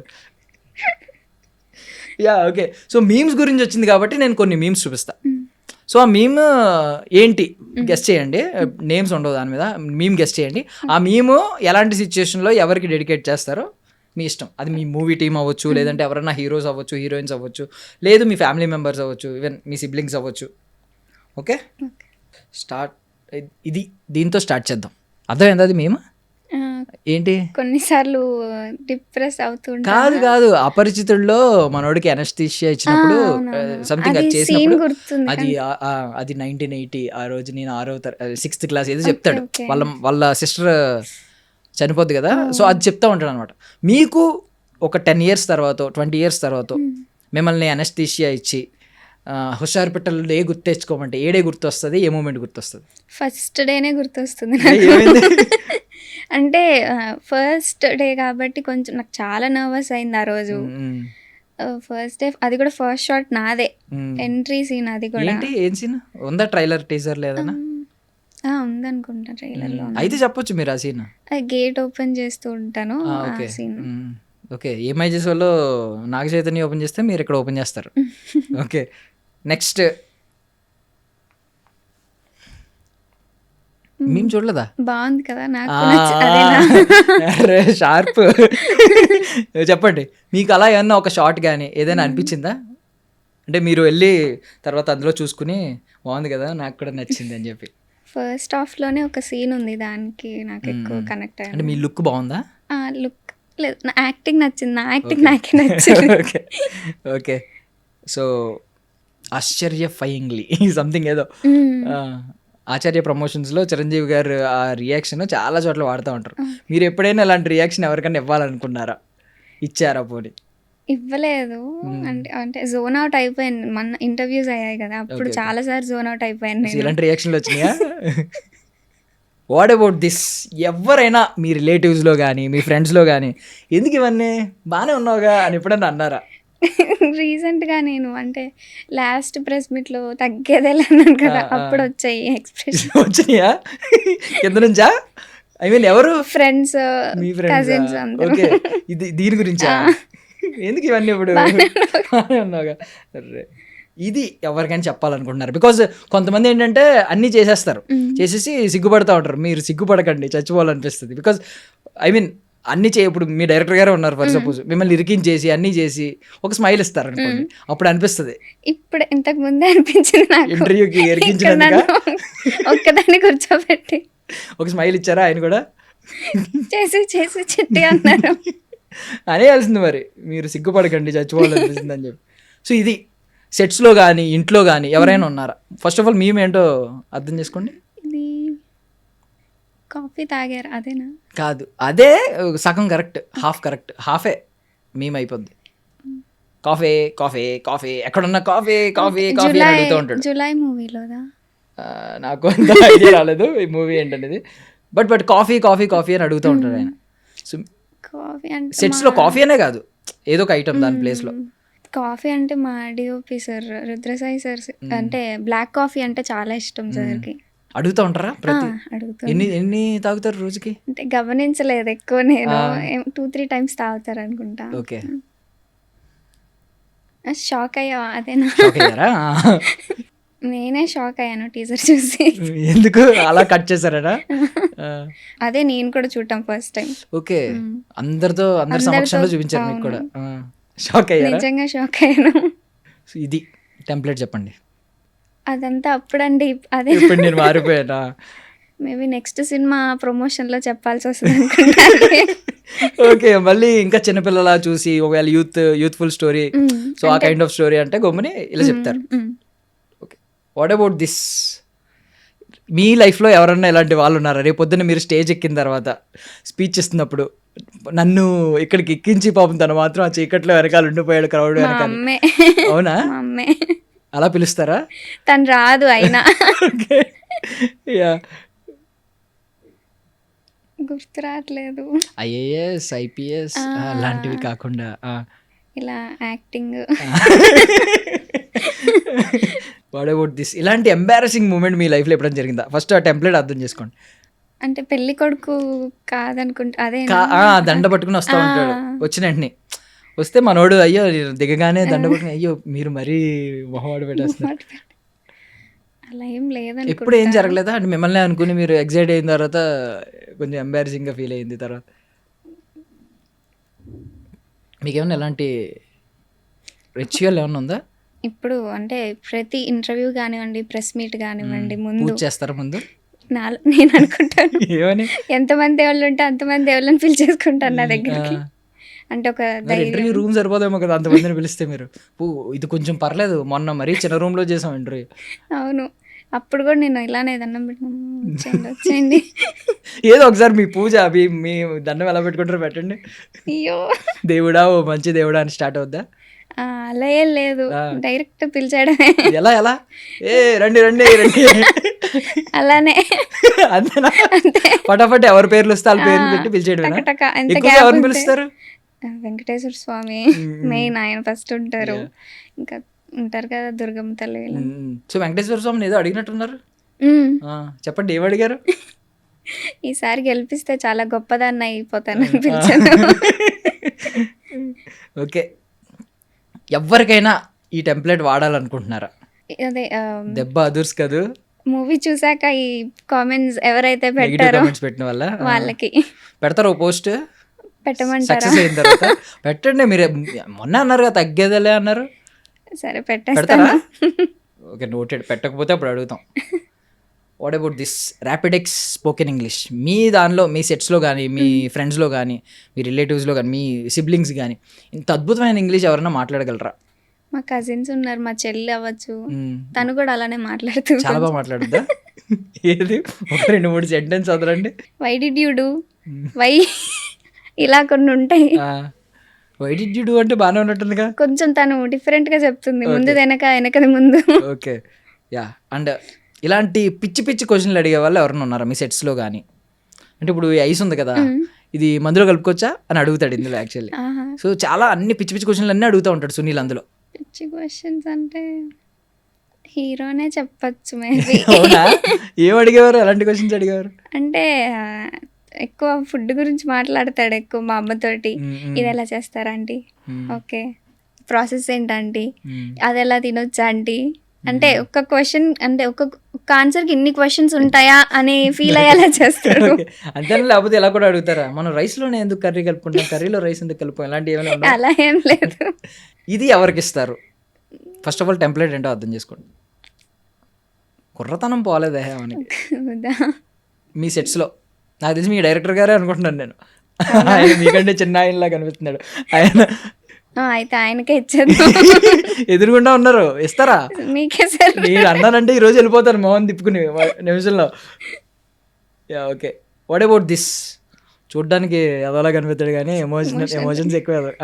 Yeah okay. సో మీమ్స్ గురించి వచ్చింది కాబట్టి నేను కొన్ని మీమ్స్ చూపిస్తా. సో ఆ మీమ్ ఏంటి గెస్ట్ చేయండి, నేమ్స్ ఉండవు దాని మీద, మీమ్ గెస్ట్ చేయండి. ఆ మీమ్ ఎలాంటి సిచ్యుయేషన్లో ఎవరికి డెడికేట్ చేస్తారో మీ ఇష్టం. అది మీ మూవీ టీమ్ అవ్వచ్చు, లేదంటే ఎవరైనా హీరోస్ అవ్వచ్చు, హీరోయిన్స్ అవ్వచ్చు, లేదు మీ ఫ్యామిలీ మెంబర్స్ అవ్వచ్చు, ఈవెన్ మీ సిబ్లింగ్స్ అవ్వచ్చు. Okay start. ఇది దీంతో స్టార్ట్ చేద్దాం. అర్థమైంది అది మేము ఏంటి? కొన్నిసార్లు డిప్రెస్ అవుతుంటా. కాదు అపరిచితుల్లో మనోడికి అనస్థీషియా ఇచ్చినప్పుడు సంథింగ్ అది చేసినప్పుడు, అది 1980 ఆ రోజు నేను 6th క్లాస్ ఏదో చెప్తాడు, వాళ్ళ సిస్టర్ చనిపోద్ది కదా, సో అది చెప్తా ఉంటాడు అనమాట. మీకు ఒక 10 years తర్వాత 20 years తర్వాత మిమ్మల్ని అనస్థీషియా ఇచ్చి హుషారు పెట్టలు డే గుర్తు తెచ్చుకోమంటే ఏ డే గుర్తు వస్తుంది, ఏ మూమెంట్ గుర్తు వస్తుంది? ఫస్ట్ డేనే గుర్తొస్తుంది. అంటే ఫస్ట్ డే కాబట్టి కొంచెం నాకు చాలా నర్వస్ అయింది ఆ రోజు. ఫస్ట్ డే, అది కూడా ఫస్ట్ షాట్ నాదే, ఎంట్రీ సీన్. అది కూడా ఏం సీన్ ఉందా? ట్రైలర్ టీజర్ లేదా? ఉందనుకుంటా ట్రైలర్ లో. అయితే చెప్పొచ్చు మీరు ఆ సీన్. గేట్ ఓపెన్ చేస్తూ ఉంటాను ఆ సీన్. ఓకే, ఏమైజెస్ వాళ్ళు నాగ చైతన్య ఓపెన్ చేస్తే మీరు ఇక్కడ ఓపెన్ చేస్తారు. ఓకే నెక్స్ట్ మేము చూడలేదా? బాగుంది కదా, నాకు షార్ప్. చెప్పండి, మీకు అలా ఏమన్నా ఒక షార్ట్ కానీ ఏదైనా అనిపించిందా? అంటే మీరు వెళ్ళి తర్వాత అందులో చూసుకుని బాగుంది కదా, నాకు కూడా నచ్చింది అని చెప్పి. ఫస్ట్ హాఫ్ లోనే ఒక సీన్ ఉంది, దానికి నాకు ఎక్కువ కనెక్ట్ అయ్యింది. అంటే మీ లుక్ బాగుందా? లుక్ లేదు, నా యాక్టింగ్ నచ్చింది, నా యాక్టింగ్ నాకే నచ్చింది. ఓకే సో ఆశ్చర్యఫయింగ్లీ సంథింగ్ ఏదో ఆచార్య ప్రమోషన్స్లో చిరంజీవి గారు ఆ రియాక్షన్ చాలా చోట్ల వాడుతూ ఉంటారు. మీరు ఎప్పుడైనా అలాంటి రియాక్షన్ ఎవరికైనా ఇవ్వాలనుకున్నారా? ఇచ్చారా? పోనీ ఇవ్వలేదు. అంటే జోన్ అవుట్ అయిపోయాను, మన ఇంటర్వ్యూస్ అయ్యాయి కదా, అప్పుడు చాలా సార్లు జోన్ అవుట్ అయిపోయాను. ఇలాంటి రియాక్షన్లు వచ్చినాయా? What about this? ఎవరైనా మీ రిలేటివ్స్లో కానీ మీ ఫ్రెండ్స్లో కానీ ఎందుకు ఇవన్నీ బాగానే ఉన్నావుగా అని ఎప్పుడన్నా అన్నారా? రీసెంట్గా నేను అంటే లాస్ట్ ప్రెస్ మీట్లో తగ్గేదేలా అన్నాను కదా, అప్పుడు వచ్చాయి ఎక్స్ప్రెషన్. వచ్చినాయా కింద నుంచా? ఐ మీన్ ఎవరు? ఫ్రెండ్స్, మీ కజిన్స్ అందరూ. ఓకే, దీని గురించా? ఎందుకు ఇవన్నీ ఇప్పుడు బాగానే ఉన్నావుగా? ఇది ఎవరికైనా చెప్పాలనుకుంటున్నారు. బికాజ్ కొంతమంది ఏంటంటే అన్నీ చేసేస్తారు, చేసేసి సిగ్గుపడతా ఉంటారు. మీరు సిగ్గుపడకండి, చచ్చిపోవాలనిపిస్తుంది. బికాజ్ ఐ మీన్ అన్నీ ఇప్పుడు మీ డైరెక్టర్ గారే ఉన్నారు ఫర్ సపోజ్, మిమ్మల్ని ఇరికించేసి అన్నీ చేసి ఒక స్మైల్ ఇస్తారు అనుకోండి, అప్పుడు అనిపిస్తుంది. ఇప్పుడు ఇంతకు ముందే అనిపించింది నాకు, ఇంటర్వ్యూకి ఇరికించినందుకు ఒక్కదాన్ని కూర్చోబెట్టి ఒక స్మైల్ ఇచ్చారా ఆయన కూడా? చేసి చేసి చిట్టి అన్నారు. అనేయాల్సింది మరి, మీరు సిగ్గుపడకండి, చచ్చిపోవాలనిపిస్తుంది అని చెప్పి. సో ఇది సెట్స్లో కానీ ఇంట్లో కానీ ఎవరైనా ఉన్నారా? ఫస్ట్ ఆఫ్ ఆల్ మేము ఏంటో అర్థం చేసుకోండి. ఇది కాఫీ తాగారు అదేనా? కాదు, అదే సగం కరెక్ట్, హాఫ్ కరెక్ట్, హాఫే మేము అయిపోద్ది. కాఫీ కాఫీ కాఫీ ఎక్కడున్నా కాఫీ కాఫీ కాఫీ అని అడుగుతూ ఉంటాడు. జులై మూవీలోదా? నాకు అంత ఐడియా రాలేదు ఈ మూవీ ఏంటనేది, బట్ కాఫీ కాఫీ కాఫీ అని అడుగుతూ ఉంటాడు ఆయన. సో కాఫీ అంటే సెట్స్లో కాఫీ అనే కాదు, ఏదో ఒక ఐటమ్ దాని ప్లేస్లో. కాఫీ అంటే మా డిఓపి సార్ రుద్రసాయి సార్ అంటే బ్లాక్ కాఫీ అంటే చాలా ఇష్టం సార్కి. అడుగుతూ ఉంటారా? అడుగుతారు. ఎన్ని తాగుతారు రోజుకి? అంటే గమనించలేదు ఎక్కువ, నేను 2-3 times తాగుతారు అనుకుంటా. ఓకే, షాక్ అయ్యా అదేనా? నేనే షాక్ అయ్యాను టీజర్ చూసి. ఎందుకు అలా కట్ చేశారా? అదే నేను కూడా చూడటం ఫస్ట్ టైం. ఓకే, అందరి సమక్షంలో చూపించారు మీకు కూడా. షాక్ అయ్యారా? నిజంగా షాక్ అయ్యాను. ఇది టెంప్లెట్ చెప్పండి. అదంతా అప్పుడండి, అదే ఇప్పుడు నేను మారిపోయానా? మేబీ నెక్స్ట్ సినిమా ప్రమోషన్ లో చెప్పాల్సి వస్తుంది అనుకుంటా. ఓకే. మళ్ళీ ఇంకా చిన్నపిల్లలా చూసి ఒకవేళ యూత్ఫుల్ స్టోరీ, సో ఆ కైండ్ ఆఫ్ స్టోరీ అంటే గమ్ముని ఇలా చెప్తారు. ఓకే. What about this? మీ లైఫ్లో ఎవరన్నా ఇలాంటి వాళ్ళు ఉన్నారా? రేపు పొద్దున్న మీరు స్టేజ్ ఎక్కిన తర్వాత స్పీచ్ ఇస్తున్నప్పుడు నన్ను ఇక్కడికి ఎక్కించి పాపం తను మాత్రం ఆ చీకట్లో వెనకాల ఉండిపోయాడు క్రౌడ్ మా వెనకాల. అమ్మే. అవునా? మా అమ్మే. అలా పిలుస్తారా? తను రాదు అయినా. ఓకే. యా. గుర్తు రావట్లేదు. ఐఏఎస్, ఐపీఎస్ అలాంటివి కాకుండా ఇలా యాక్టింగ్. What about this? ఇలాంటి ఎంబారసింగ్ మూమెంట్ మీ లైఫ్లో ఎప్పుడైనా జరిగిందా? ఫస్ట్ ఆ టెంప్లెట్ అర్థం చేసుకోండి. అంటే పెళ్లి కొడుకు కాదనుకుంటా అదే. దండ పట్టుకుని వస్తూ ఉంటాడు వచ్చిన వెంటనే. వస్తే మనోడు అయ్యో దిగగానే దండ పట్టుకుని అయ్యో మీరు మరీ మొహవాడు పెట్టేస్తున్నారు. అలా ఏం లేదనుకుంటా. ఎప్పుడు ఏం జరగలేదా? అంటే మిమ్మల్ని అనుకుని మీరు ఎగ్జైట్ అయిన తర్వాత కొంచెం ఎంబారసింగ్గా ఫీల్ అయింది తర్వాత మీకేమన్నా ఎలాంటి రిచువల్ ఏమన్నా ఉందా? ఇప్పుడు అంటే ప్రతి ఇంటర్వ్యూ కానివ్వండి, ప్రెస్ మీట్ కానివ్వండి, ముందు పూజ చేస్తారా ముందు? నేను అనుకుంటాను ఏమని? ఎంతమంది దేవుళ్ళు ఉంటే అంతమంది దేవుళ్ళని పిలిచేసుకుంటాను నా దగ్గరికి. అంటే ఒక ఇంటర్వ్యూ రూమ్ సరిపోదేమో కదా అంతమందిని పిలిస్తే మీరు. ఇది కొంచెం పర్లేదు, మొన్న మరీ చిన్న రూమ్లో చేసాం ఇంటర్వ్యూ. అవును, అప్పుడు కూడా నేను ఇలానే దండం పెట్టుకుని వచ్చేయండి. ఏదో ఒకసారి మీ పూజ మీ దండం ఎలా పెట్టుకుంటారో పెట్టండి. అయ్యో దేవుడా ఓ మంచి దేవుడా అని స్టార్ట్ అవుద్దా? అలా ఏం లేదు, డైరెక్ట్ పిలిచాడమే. ఎలా ఎలా రండి రండి రండి అలానే అంతేనా? ఫటాఫట్ ఎవరి పేర్లు వస్తే వాళ్ళ పేర్లు పెట్టి పిలిచేయడం. ఎవరిని పిలుస్తారు? వెంకటేశ్వర స్వామి మెయిన్, ఆయన ఫస్ట్ ఉంటారు. ఇంకా ఉంటారు కదా దుర్గమ్మ తల్లి. సో వెంకటేశ్వర స్వామిని ఏదో అడిగినట్టున్నారు, చెప్పండి ఏం అడిగారు? ఈసారి గెలిపిస్తే చాలా గొప్పదాన్ని అయిపోతానని పిలిచాను. ఓకే. ఎవరికైనా ఈ టెంప్లెట్ వాడాలనుకుంటున్నారా? అదే దెబ్బ అదుర్స్ కదూ మూవీ చూసాక ఈ కామెంట్స్ ఎవరైతే పెట్టారో పెట్టిన వల్ల వాళ్ళకి పెడతారు ఓ పోస్ట్ పెట్టమంటారా? సక్సెస్ అయిన తర్వాత పెట్టండి. మీరు మొన్న అన్నారు కదా తగ్గేదేలే అన్నారు. సరే పెడతారా? పెట్టేస్తాను. Okay noted. పెట్టకపోతే అప్పుడు అడుగుతాం. What about this Rapidex spoken English? మీ దానిలో మీ సెట్స్లో కానీ, మీ ఫ్రెండ్స్లో కానీ, మీ రిలేటివ్స్లో కానీ, మీ సిబ్లింగ్స్ కానీ ఇంత అద్భుతమైన ఇంగ్లీష్ ఎవరైనా మాట్లాడగలరా? మా కజిన్స్ ఉన్నారు, మా చెల్లి అవ్వచ్చు, తను కూడా అలానే మాట్లాడుతూ చాలా బాగా మాట్లాడుద్దా? ఏది ఒక 2-3 సెంటెన్స్ వదలండి. Why did you do, why ఇలా కొన్ని ఉంటాయి. వై డిడ్ యూ డూ అంటే బాగానే ఉన్నట్టుందిగా. కొంచెం తను డిఫరెంట్ గా చెప్తుంది, ముందు వెనక వెనకది ముందు. Okay yeah. అండ్ ఇలాంటి పిచ్చి పిచ్చి క్వశ్చన్లు అడిగే వాళ్ళు ఎవరైనా ఉన్నారా మీ సెట్స్లో కానీ? అంటే ఇప్పుడు ఈ ఐస్ ఉంది కదా, ఇది మందులో కలుపుకోవచ్చా అని అడుగుతాడు ఇందులో యాక్చువల్లీ. సో చాలా అన్ని పిచ్చి పిచ్చి క్వశ్చన్లు అన్నీ అడుగుతూ ఉంటాడు సునీల్ అందులో. పిచ్చి క్వశ్చన్స్ అంటే హీరోనే చెప్పచ్చు మేబీ. అవునా? ఏం అడిగేవారు? ఎలాంటి క్వశ్చన్స్ అడిగేవారు? అంటే ఎక్కువ ఫుడ్ గురించి మాట్లాడతాడు ఎక్కువ మా అమ్మతోటి. ఇది ఎలా చేస్తారా ఆంటీ, ఓకే ప్రాసెస్ ఏంటంటీ, అది ఎలా తినొచ్చా ఆంటీ, అంటే ఒక్క క్వశ్చన్ అంటే ఒక్క ఆన్సర్కి ఇన్ని క్వశ్చన్స్ ఉంటాయా అని ఫీల్ అయ్యేలా చేస్తాడు. అంతే. లేకపోతే ఎలా కూడా అడుగుతారా, మనం రైస్లోనే ఎందుకు కర్రీ కలుపుకుంటాం, కర్రీలో రైస్ ఎందుకు కలుపుతాం, ఇలాంటి ఏమైనా? అలా ఏం లేదు. ఇది ఎవరికి ఇస్తారు? ఫస్ట్ ఆఫ్ ఆల్ టెంప్లెట్ ఏంటో అర్థం చేసుకోండి. కుర్రతనం పోలేదే మనకి మీ సెట్స్లో. నాకు తెలిసి మీ డైరెక్టర్ గారే అనుకుంటున్నాను నేను. ఆయన మీకంటే చిన్న ఆయనలా కనిపిస్తున్నాడు. ఆయన అయితే ఆయనకే ఇచ్చేది. ఎదురుగుండా ఉన్నారు, ఇస్తారా? మీకే సార్. నేను అన్నానంటే ఈరోజు వెళ్ళిపోతాను మోహన్ తిప్పుకుని నిమిషంలో. Yeah okay. What about this? చూడ్డానికి ఎదోలా కనిపిస్తాడు కానీ ఎమోషన్స్ ఎక్కువ.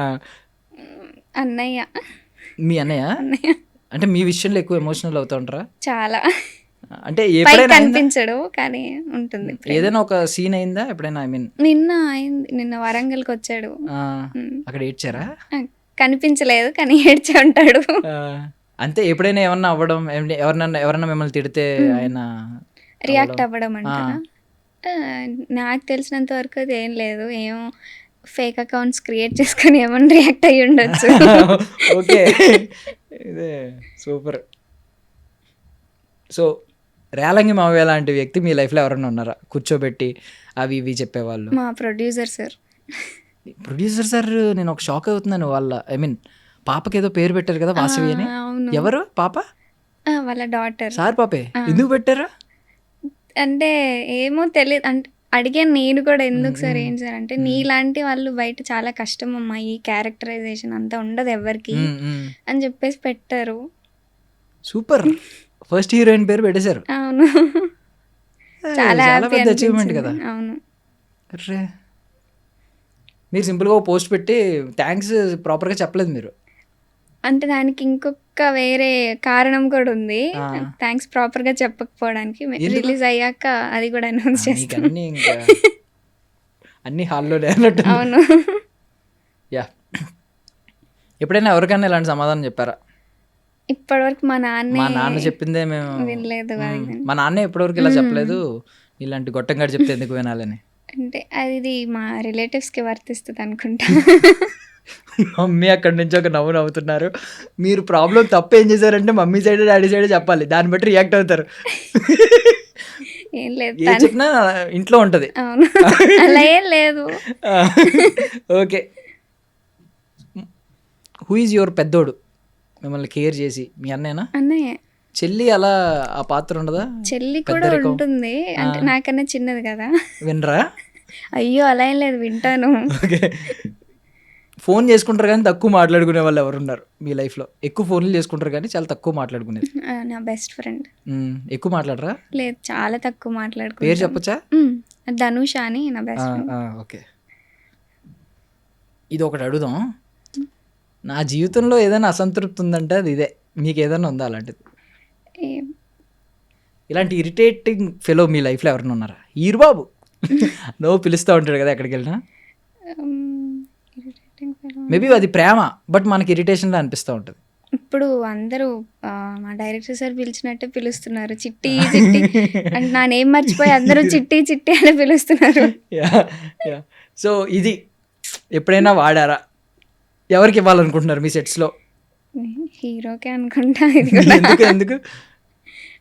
అన్నయ్య. మీ అన్నయ్య? అంటే మీ విషయంలో ఎక్కువ ఎమోషనల్ అవుతా ఉంటారా? చాలా. అంటే కనిపించడు కానీ ఉంటుంది. ఏదైనా ఒక సీన్ అయిందా ఎప్పుడైనా? ఐ మీన్ నిన్న అయింది. నిన్న వరంగల్కి వచ్చాడు. అక్కడ ఏడ్చారా? కనిపించలేదు కానీ ఏడ్చే ఉంటాడు. అంతే. ఎప్పుడైనా ఏమన్నా అవ్వడం, ఎవరన్నా మిమ్మల్ని తిడితే ఆయన రియాక్ట్ అవ్వడం అంటారా? నాకు తెలిసినంత వరకు అది ఏం లేదు. ఏమో ఫేక్ అకౌంట్స్ క్రియేట్ చేసుకొని ఏమన్నా రియాక్ట్ అయ్యి ఉండొచ్చు. ఓకే ఇదే సూపర్. సో రేలంగి మావయ్య లాంటి వ్యక్తి మీ లైఫ్లో ఎవరైనా ఉన్నారా? కూర్చోబెట్టి అవి ఇవి చెప్పేవాళ్ళు. మా ప్రొడ్యూసర్ సార్. ప్రొడ్యూసర్ సార్ నేను ఒక షాక్ అవుతున్నాను. వాళ్ళ ఐ మీన్ పాపకి ఏదో పేరు పెట్టారు కదా, వాసవి అని. ఎవరు పాప? వాళ్ళ డాటర్. సార్ పాపే. ఎందుకు పెట్టారా? అంటే ఏమో తెలియదు. అంటే అడిగాను నేను కూడా, ఎందుకు సార్ ఏంటి సార్ అంటే, నీలాంటి వాళ్ళు బయట చాలా కష్టం అమ్మా, ఈ క్యారెక్టరైజేషన్ అంతా ఉండదు ఎవరికి అని చెప్పేసి పెట్టారు. సూపర్, ఫస్ట్ హీరోయిన్ పేరు పెట్టేశారు. అవును, చాలా హ్యాపీ పెద్ద అచీవ్మెంట్ కదా. అవును. అర్రే, మీరు సింపుల్గా పోస్ట్ పెట్టి థ్యాంక్స్ ప్రాపర్గా చెప్పలేదు మీరు. అంటే దానికి ఇంకొక వేరే కారణం కూడా ఉంది, థ్యాంక్స్ ప్రాపర్ గా చెప్పకపోవడానికి. రిలీజ్ అయ్యాక అది కూడా అనౌన్స్ చేస్తాను. అన్ని హాల్లోనే అన్నట్టు. అవును. యా, ఎప్పుడైనా ఎవరికైనా ఇలాంటి సమాధానం చెప్పారా? ఇప్పటివరకు మా నాన్న చెప్పిందే మేము వినలేదు. మా నాన్న ఇప్పటివరకు ఇలా చెప్పలేదు, ఇలాంటి గొట్టంగాడు చెప్తే ఎందుకు వినాలని. అంటే అది మా రిలేటివ్స్ కి వర్తిస్తుంది అనుకుంటా. మమ్మీ అక్కడి నుంచి ఒక నవ్వు నవ్వుతున్నారు. మీరు ప్రాబ్లం తప్పు ఏం చేశారంటే మమ్మీ సైడ్ డాడీ సైడ్ చెప్పాలి, దాన్ని బట్టి రియాక్ట్ అవుతారు. ఏం లేదు, ఏ చెప్పినా ఇంట్లో ఉంటది. అవును, అలా ఏం లేదు. ఓకే, హూ ఈజ్ యువర్ పెద్దోడు మిమ్మల్ని కేర్ చేసి? మీ అన్నయ్యనా? అన్నయ్య. చెల్లి అలా ఆ పాత్ర ఉండదా? చెల్లి కూడా ఉంటుంది, అంటే నాకన్నా చిన్నది కదా. వినరా? అయ్యో అలా ఏం లేదు, వింటాను. ఓకే, ఫోన్ చేసుకుంటారు కానీ తక్కువ మాట్లాడుకునే వాళ్ళు ఎవరున్నారు మీ లైఫ్లో? ఎక్కువ ఫోన్లు చేసుకుంటారు కానీ చాలా తక్కువ మాట్లాడుకునేది. నా బెస్ట్ ఫ్రెండ్. ఎక్కువ మాట్లాడరా? లేదు, చాలా తక్కువ మాట్లాడుకుంటాం. పేరు చెప్పచ్చా? ధనుష అని నా బెస్ట్ ఫ్రెండ్. ఓకే, ఇది ఒకటి అడుగుదాం. నా జీవితంలో ఏదైనా అసంతృప్తి ఉందంటే అది ఇదే. మీకు ఏదైనా ఉందా అలాంటిది? ఇలాంటి ఇరిటేటింగ్ ఫెలో మీ లైఫ్లో ఎవరైనా ఉన్నారా? ఈరుబాబు నువ్వు పిలుస్తూ ఉంటాడు కదా ఎక్కడికి వెళ్ళినా. మేబీ అది ప్రేమ, బట్ మనకి ఇరిటేషన్లా అనిపిస్తూ ఉంటుంది. ఇప్పుడు అందరూ మా డైరెక్టర్ సార్ పిలిచినట్టే పిలుస్తున్నారు, చిట్టి చిట్టి అంటే నా నేమ్ మర్చిపోయి అందరూ చిట్టి చిట్టి అని పిలుస్తున్నారు. సో ఇది ఎప్పుడైనా వాడారా? ఎవరికి ఇవ్వాలనుకుంటున్నారు మీ సెట్స్లో? హీరోకే అనుకుంటా. ఇది ఎందుకు?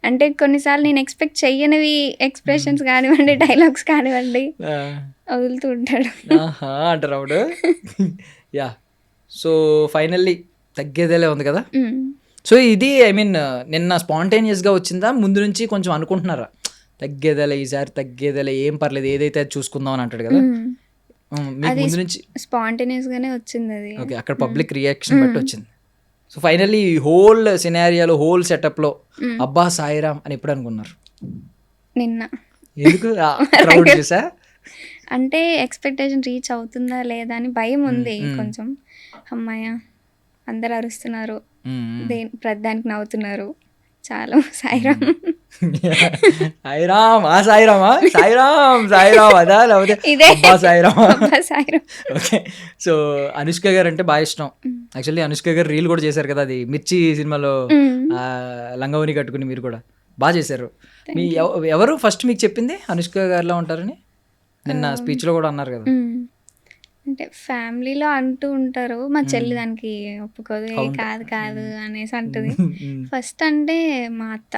అంటే కొన్నిసార్లు నేను ఎక్స్పెక్ట్ చెయ్యనివి ఎక్స్ప్రెషన్స్ కానివ్వండి, డైలాగ్స్ కానివ్వండి వదులుతూ ఉంటాడు. అంటారు అప్పుడు. యా, సో ఫైనల్లీ తగ్గేదేలే ఉంది కదా. సో ఇది ఐ మీన్ నిన్న స్పాంటేనియస్గా వచ్చిందా, ముందు నుంచి కొంచెం అనుకుంటున్నారా తగ్గేదేలే, ఈసారి తగ్గేదేలే, ఏం పర్లేదు ఏదైతే అది చూసుకుందాం అని అంటాడు కదా? ముందు నుంచి స్పాంటేనియస్ గానే వచ్చింది అది. ఓకే, అక్కడ పబ్లిక్ రియాక్షన్ బట్టి వచ్చింది. సో ఫైనల్లీ హోల్ సినారియాలో, హోల్ సెటప్లో అబ్బా సాయిరామ్ అని ఎప్పుడు అనుకున్నారు? నిన్న. ఎందుకు? క్రౌడ్ చూసా? అంటే ఎక్స్పెక్టేషన్ రీచ్ అవుతుందా లేదా అని భయం ఉంది కొంచెం. అమ్మాయ అందరు అరుస్తున్నారు, ప్రతిదానికి నవ్వుతున్నారు, చాలా సాయిరామ్ సాయిరామ్, ఆ సాయిరామా, సాయిరామ్ సాయిరామ్ అదా, లేకపోతే అబ్బా సాయిరామా? ఓకే, సో అనుష్క గారు అంటే బాగా ఇష్టం. యాక్చువల్లీ అనుష్క గారు రీల్ కూడా చేశారు కదా, అది మిర్చి సినిమాలో లంగవని కట్టుకుని మీరు కూడా బాగా చేశారు. మీ ఎవరు ఫస్ట్ మీకు చెప్పింది అనుష్క గారిలో ఉంటారని? నిన్న స్పీచ్లో కూడా అన్నారు కదా. అంటే ఫ్యామిలీలో అంటూ ఉంటారు, మా చెల్లి దానికి ఒప్పుకోదు, కాదు కాదు అనేసి అంటుంది ఫస్ట్. అంటే మా అత్త.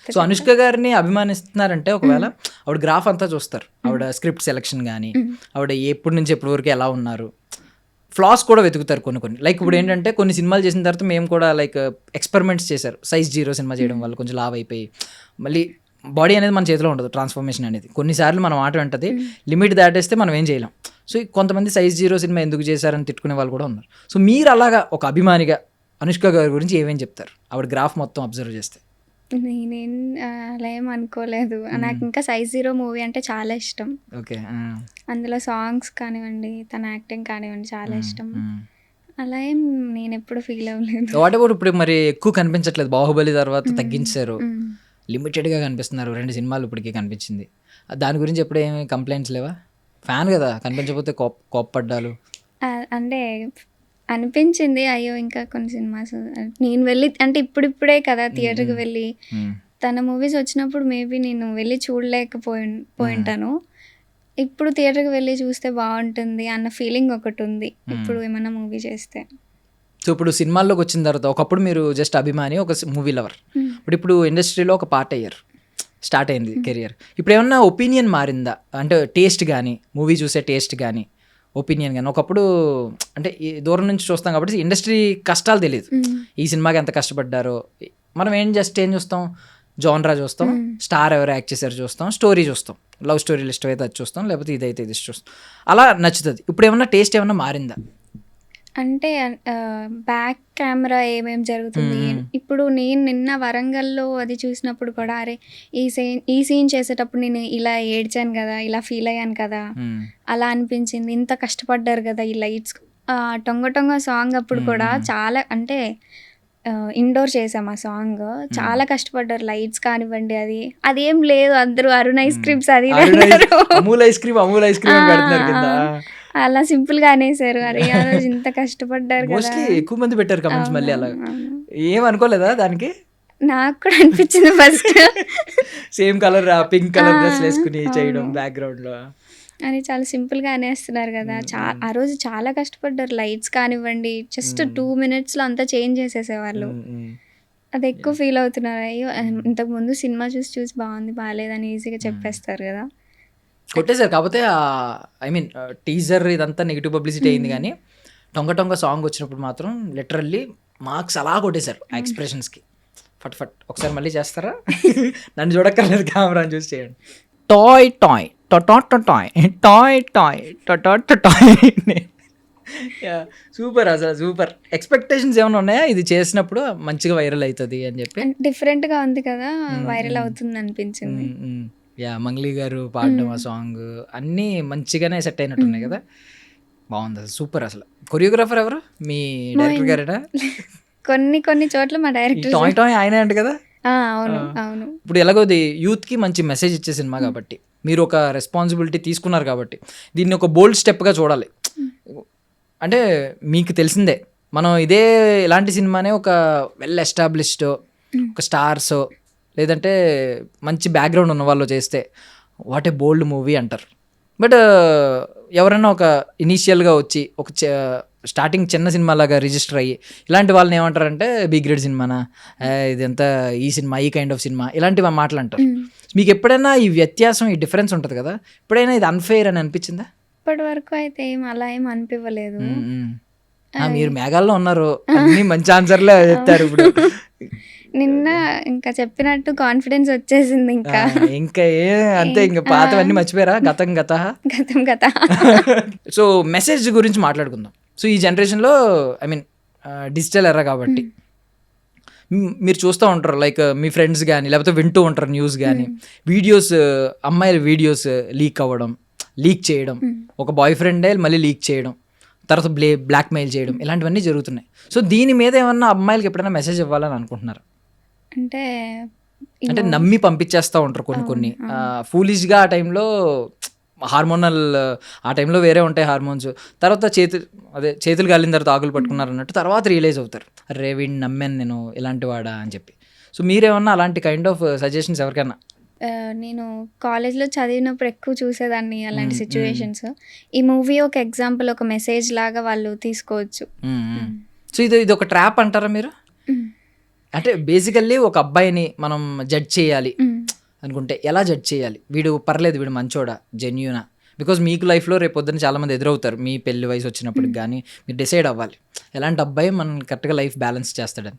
సో అనుష్క గారిని అభిమానిస్తున్నారంటే ఒకవేళ ఆవిడ గ్రాఫ్ అంతా చూస్తారు, ఆవిడ స్క్రిప్ట్ సెలెక్షన్ కానీ, ఆవిడ ఎప్పటి నుంచి ఎప్పటి వరకు ఎలా ఉన్నారు, ఫ్లాస్ కూడా వెతుకుతారు కొన్ని. లైక్ ఇప్పుడు ఏంటంటే కొన్ని సినిమాలు చేసిన తర్వాత మేము కూడా లైక్ ఎక్స్పెరిమెంట్స్ చేశారు. సైజ్ 0 సినిమా చేయడం వల్ల కొంచెం లావ్ అయిపోయి, మళ్ళీ బాడీ అనేది మన చేతిలో ఉండదు, ట్రాన్స్ఫర్మేషన్ అనేది కొన్నిసార్లు మనం ఆట ఉంటుంది, లిమిట్ దాటేస్తే మనం ఏం చేయలేం. సో కొంతమంది సైజ్ 0 సినిమా ఎందుకు చేశారని తిట్టుకునే వాళ్ళు కూడా ఉన్నారు. సో మీరు అలాగా ఒక అభిమానిగా అనుష్క గారి గురించి ఏమేమి చెప్తారు ఆవిడ గ్రాఫ్ మొత్తం అబ్జర్వ్ చేస్తే? నేనేం అలా ఏం అనుకోలేదు, నాకు ఇంకా సైజ్ 0 మూవీ అంటే చాలా ఇష్టం. ఓకే, అందులో సాంగ్స్ కానివ్వండి, తన యాక్టింగ్ కానివ్వండి చాలా ఇష్టం. అలా ఏం నేను ఎప్పుడు ఫీల్ అవ్వలేదు. వాట్ అబౌట్ ఇప్పుడు మరి ఎక్కువ కనిపించట్లేదు, బాహుబలి తర్వాత తగ్గించారు, లిమిటెడ్గా కనిపిస్తున్నారు, 2 సినిమాలు ఇప్పటికే కనిపించింది. దాని గురించి ఎప్పుడు ఏమి కంప్లైంట్స్ లేవా? ఫ్యాన్ కదా, కనిపించకపోతే కోప్పడ్డాలు? అంటే అనిపించింది, అయ్యో ఇంకా కొన్ని సినిమాస్ నేను వెళ్ళి, అంటే ఇప్పుడిప్పుడే కదా థియేటర్కి వెళ్ళి, తన మూవీస్ వచ్చినప్పుడు మేబీ నేను వెళ్ళి చూడలేకపోయింటాను. ఇప్పుడు థియేటర్కి వెళ్ళి చూస్తే బాగుంటుంది అన్న ఫీలింగ్ ఒకటి ఉంది ఇప్పుడు ఏమన్నా మూవీ చేస్తే. సో ఇప్పుడు సినిమాల్లోకి వచ్చిన తర్వాత, ఒకప్పుడు మీరు జస్ట్ అభిమాని, ఒక మూవీ లవర్, ఇప్పుడు ఇండస్ట్రీలో ఒక పార్ట్ అయ్యారు, స్టార్ట్ అయింది కెరియర్. ఇప్పుడు ఏమన్నా ఒపీనియన్ మారిందా? అంటే టేస్ట్ కానీ, మూవీ చూసే టేస్ట్ కానీ, ఒపీనియన్ కానీ. ఒకప్పుడు అంటే దూరం నుంచి చూస్తాం కాబట్టి ఇండస్ట్రీ కష్టాలు తెలియదు, ఈ సినిమాకి ఎంత కష్టపడ్డారో. మనం జస్ట్ ఏం చూస్తాం, జానరా చూస్తాం, స్టార్ ఎవరు యాక్ట్ చేశారు చూస్తాం, స్టోరీ చూస్తాం, లవ్ స్టోరీలు ఇష్టమైతే అది చూస్తాం, లేకపోతే ఇదైతే ఇది చూస్తాం, అలా నచ్చుతుంది. ఇప్పుడు ఏమన్నా టేస్ట్ ఏమన్నా మారిందా? అంటే బ్యాక్ కెమెరా ఏమేం జరుగుతుంది. ఇప్పుడు నేను నిన్న వరంగల్లో అది చూసినప్పుడు కూడా అరే ఈ సీన్ చేసేటప్పుడు నేను ఇలా ఏడ్చాను కదా, ఇలా ఫీల్ అయ్యాను కదా, అలా అనిపించింది. ఇంత కష్టపడ్డారు కదా ఈ లైట్స్. టొంగ టొంగ సాంగ్ అప్పుడు కూడా చాలా అంటే ఇండోర్ చేసాం ఆ సాంగ్. చాలా కష్టపడ్డారు, లైట్స్ కానివ్వండి, అదేం లేదు. అందరూ అరుణ్ ఐస్ క్రీమ్స్ అది అమూల్ ఐస్ క్రీమ్ పెడుతున్నారు కింద. అలా సింపుల్ గా అనేసారు. అరే ఆ రోజు ఇంత కష్టపడ్డారు కదా. మోస్ట్లీ ఎక్కువ మంది పెట్టారు కమెంట్స్ మళ్ళీ. అలా ఏం అనుకోలేదా దానికి? నాకు కూడా అనిపించింది first. Same colour pink colour dress వేసుకుని చేయడం బ్యాక్గ్రౌండ్ లో అని చాలా సింపుల్ గా అనేస్తున్నారు కదా. ఆ రోజు చాలా కష్టపడ్డారు. లైట్స్ కానివ్వండి, జస్ట్ 2 minutes లో అంతా చేంజ్ చేసేసేవాళ్ళు. అది ఎక్కువ ఫీల్ అవుతున్నారు. అయ్యో ఇంతకు ముందు సినిమా చూసి బాగుంది బాగాలేదని ఈజీగా చెప్పేస్తారు కదా. కొట్టేశారు. కాకపోతే ఐ మీన్ టీజర్ ఇదంతా నెగిటివ్ పబ్లిసిటీ అయింది, కానీ టొంగ టొంగ సాంగ్ వచ్చినప్పుడు మాత్రం లిటరల్లీ మార్క్స్ అలా కొట్టేశారు ఆ ఎక్స్ప్రెషన్స్కి. ఫట్ ఒకసారి మళ్ళీ చేస్తారా? నన్ను చూడక్కర్లేదు, కెమెరాని చూసి చేయండి. Toy toy toy toy toy toy. Super, అసలు సూపర్. ఎక్స్పెక్టేషన్స్ ఏమైనా ఉన్నాయా ఇది చేసినప్పుడు మంచిగా వైరల్ అవుతుంది అని చెప్పి? డిఫరెంట్ గా ఉంది కదా, వైరల్ అవుతుంది అనిపించింది. మంగ్లీ గారు పాడడం ఆ సాంగ్ అన్నీ మంచిగానే సెట్ అయినట్టున్నాయి కదా. బాగుంది అసలు, సూపర్. అసలు కొరియోగ్రాఫర్ ఎవరు? మీ డైరెక్టర్ గారేనా? కొన్ని చోట్ల మా డైరెక్టర్ టాయ్ టాయ్ ఆయనే అంట కదా. అవును. ఇప్పుడు ఎలాగోది యూత్కి మంచి మెసేజ్ ఇచ్చే సినిమా కాబట్టి, మీరు ఒక రెస్పాన్సిబిలిటీ తీసుకున్నారు కాబట్టి దీన్ని ఒక బోల్డ్ స్టెప్గా చూడాలి. అంటే మీకు తెలిసిందే, మనం ఇలాంటి సినిమానే ఒక వెల్ ఎస్టాబ్లిష్డ్ ఒక స్టార్స్ లేదంటే మంచి బ్యాక్గ్రౌండ్ ఉన్న వాళ్ళు చేస్తే వాట్ ఏ బోల్డ్ మూవీ అంటారు. బట్ ఎవరైనా ఒక ఇనీషియల్గా వచ్చి ఒక స్టార్టింగ్ చిన్న సినిమాలాగా రిజిస్టర్ అయ్యి ఇలాంటి వాళ్ళని ఏమంటారంటే బి గ్రేడ్ సినిమానా, ఇదంతా ఈ సినిమా ఈ కైండ్ ఆఫ్ సినిమా, ఇలాంటివి మాటలు అంటారు. మీకు ఎప్పుడైనా ఈ వ్యత్యాసం ఈ డిఫరెన్స్ ఉంటుంది కదా, ఎప్పుడైనా ఇది అన్ఫెయిర్ అని అనిపించిందా? ఇప్పటి వరకు అయితే అలా ఏం అనిపించలేదు. మీరు మేఘాల్లో ఉన్నారు, అన్ని మంచి ఆన్సర్లే చెప్తారు. ఇప్పుడు నిన్న ఇంకా చెప్పినట్టు కాన్ఫిడెన్స్ వచ్చేసింది. ఇంకా అంతే, ఇంకా పాతవన్నీ మర్చిపోయారా? గతం గత. సో మెసేజ్ గురించి మాట్లాడుకుందాం. సో ఈ జనరేషన్లో ఐ మీన్ డిజిటల్ ఎరా కాబట్టి మీరు చూస్తూ ఉంటారు, లైక్ మీ ఫ్రెండ్స్ కానీ లేకపోతే వింటూ ఉంటారు న్యూస్ కానీ, వీడియోస్ అమ్మాయిల వీడియోస్ లీక్ అవ్వడం, లీక్ చేయడం, ఒక బాయ్ ఫ్రెండే మళ్ళీ లీక్ చేయడం, తర్వాత బ్లాక్మెయిల్ చేయడం, ఇలాంటివన్నీ జరుగుతున్నాయి. సో దీని మీద ఏమన్నా అమ్మాయిలకి ఎప్పుడైనా మెసేజ్ ఇవ్వాలని అనుకుంటున్నారు? అంటే నమ్మి పంపించేస్తూ ఉంటారు కొన్ని ఫూలిష్గా. ఆ టైంలో హార్మోనల్, ఆ టైంలో వేరే ఉంటాయి హార్మోన్స్. తర్వాత చేతులు కాలిన తర్వాత ఆకులు పట్టుకున్నారు అన్నట్టు తర్వాత రియలైజ్ అవుతారు, అరే వీడిని నమ్మాను నేను, ఇలాంటి వాడా అని చెప్పి. సో మీరేమన్నా అలాంటి కైండ్ ఆఫ్ సజెషన్స్ ఎవరికైనా? నేను కాలేజ్లో చదివినప్పుడు ఎక్కువ చూసేదాన్ని అలాంటి సిచ్యువేషన్స్. ఈ మూవీ ఒక ఎగ్జాంపుల్, ఒక మెసేజ్ లాగా వాళ్ళు తీసుకోవచ్చు. సో ఇది ఒక ట్రాప్ అంటారా మీరు? అంటే బేసికల్లీ ఒక అబ్బాయిని మనం జడ్జ్ చేయాలి అనుకుంటే ఎలా జడ్జ్ చేయాలి? వీడు పర్లేదు, వీడు మంచోడా, జెన్యూనా? బికాజ్ మీకు లైఫ్లో రేపు పొద్దున్న చాలామంది ఎదురవుతారు. మీ పెళ్లి వయసు వచ్చినప్పటికి కానీ మీరు డిసైడ్ అవ్వాలి ఎలాంటి అబ్బాయి మనం కరెక్ట్గా లైఫ్ బ్యాలెన్స్ చేస్తాడని.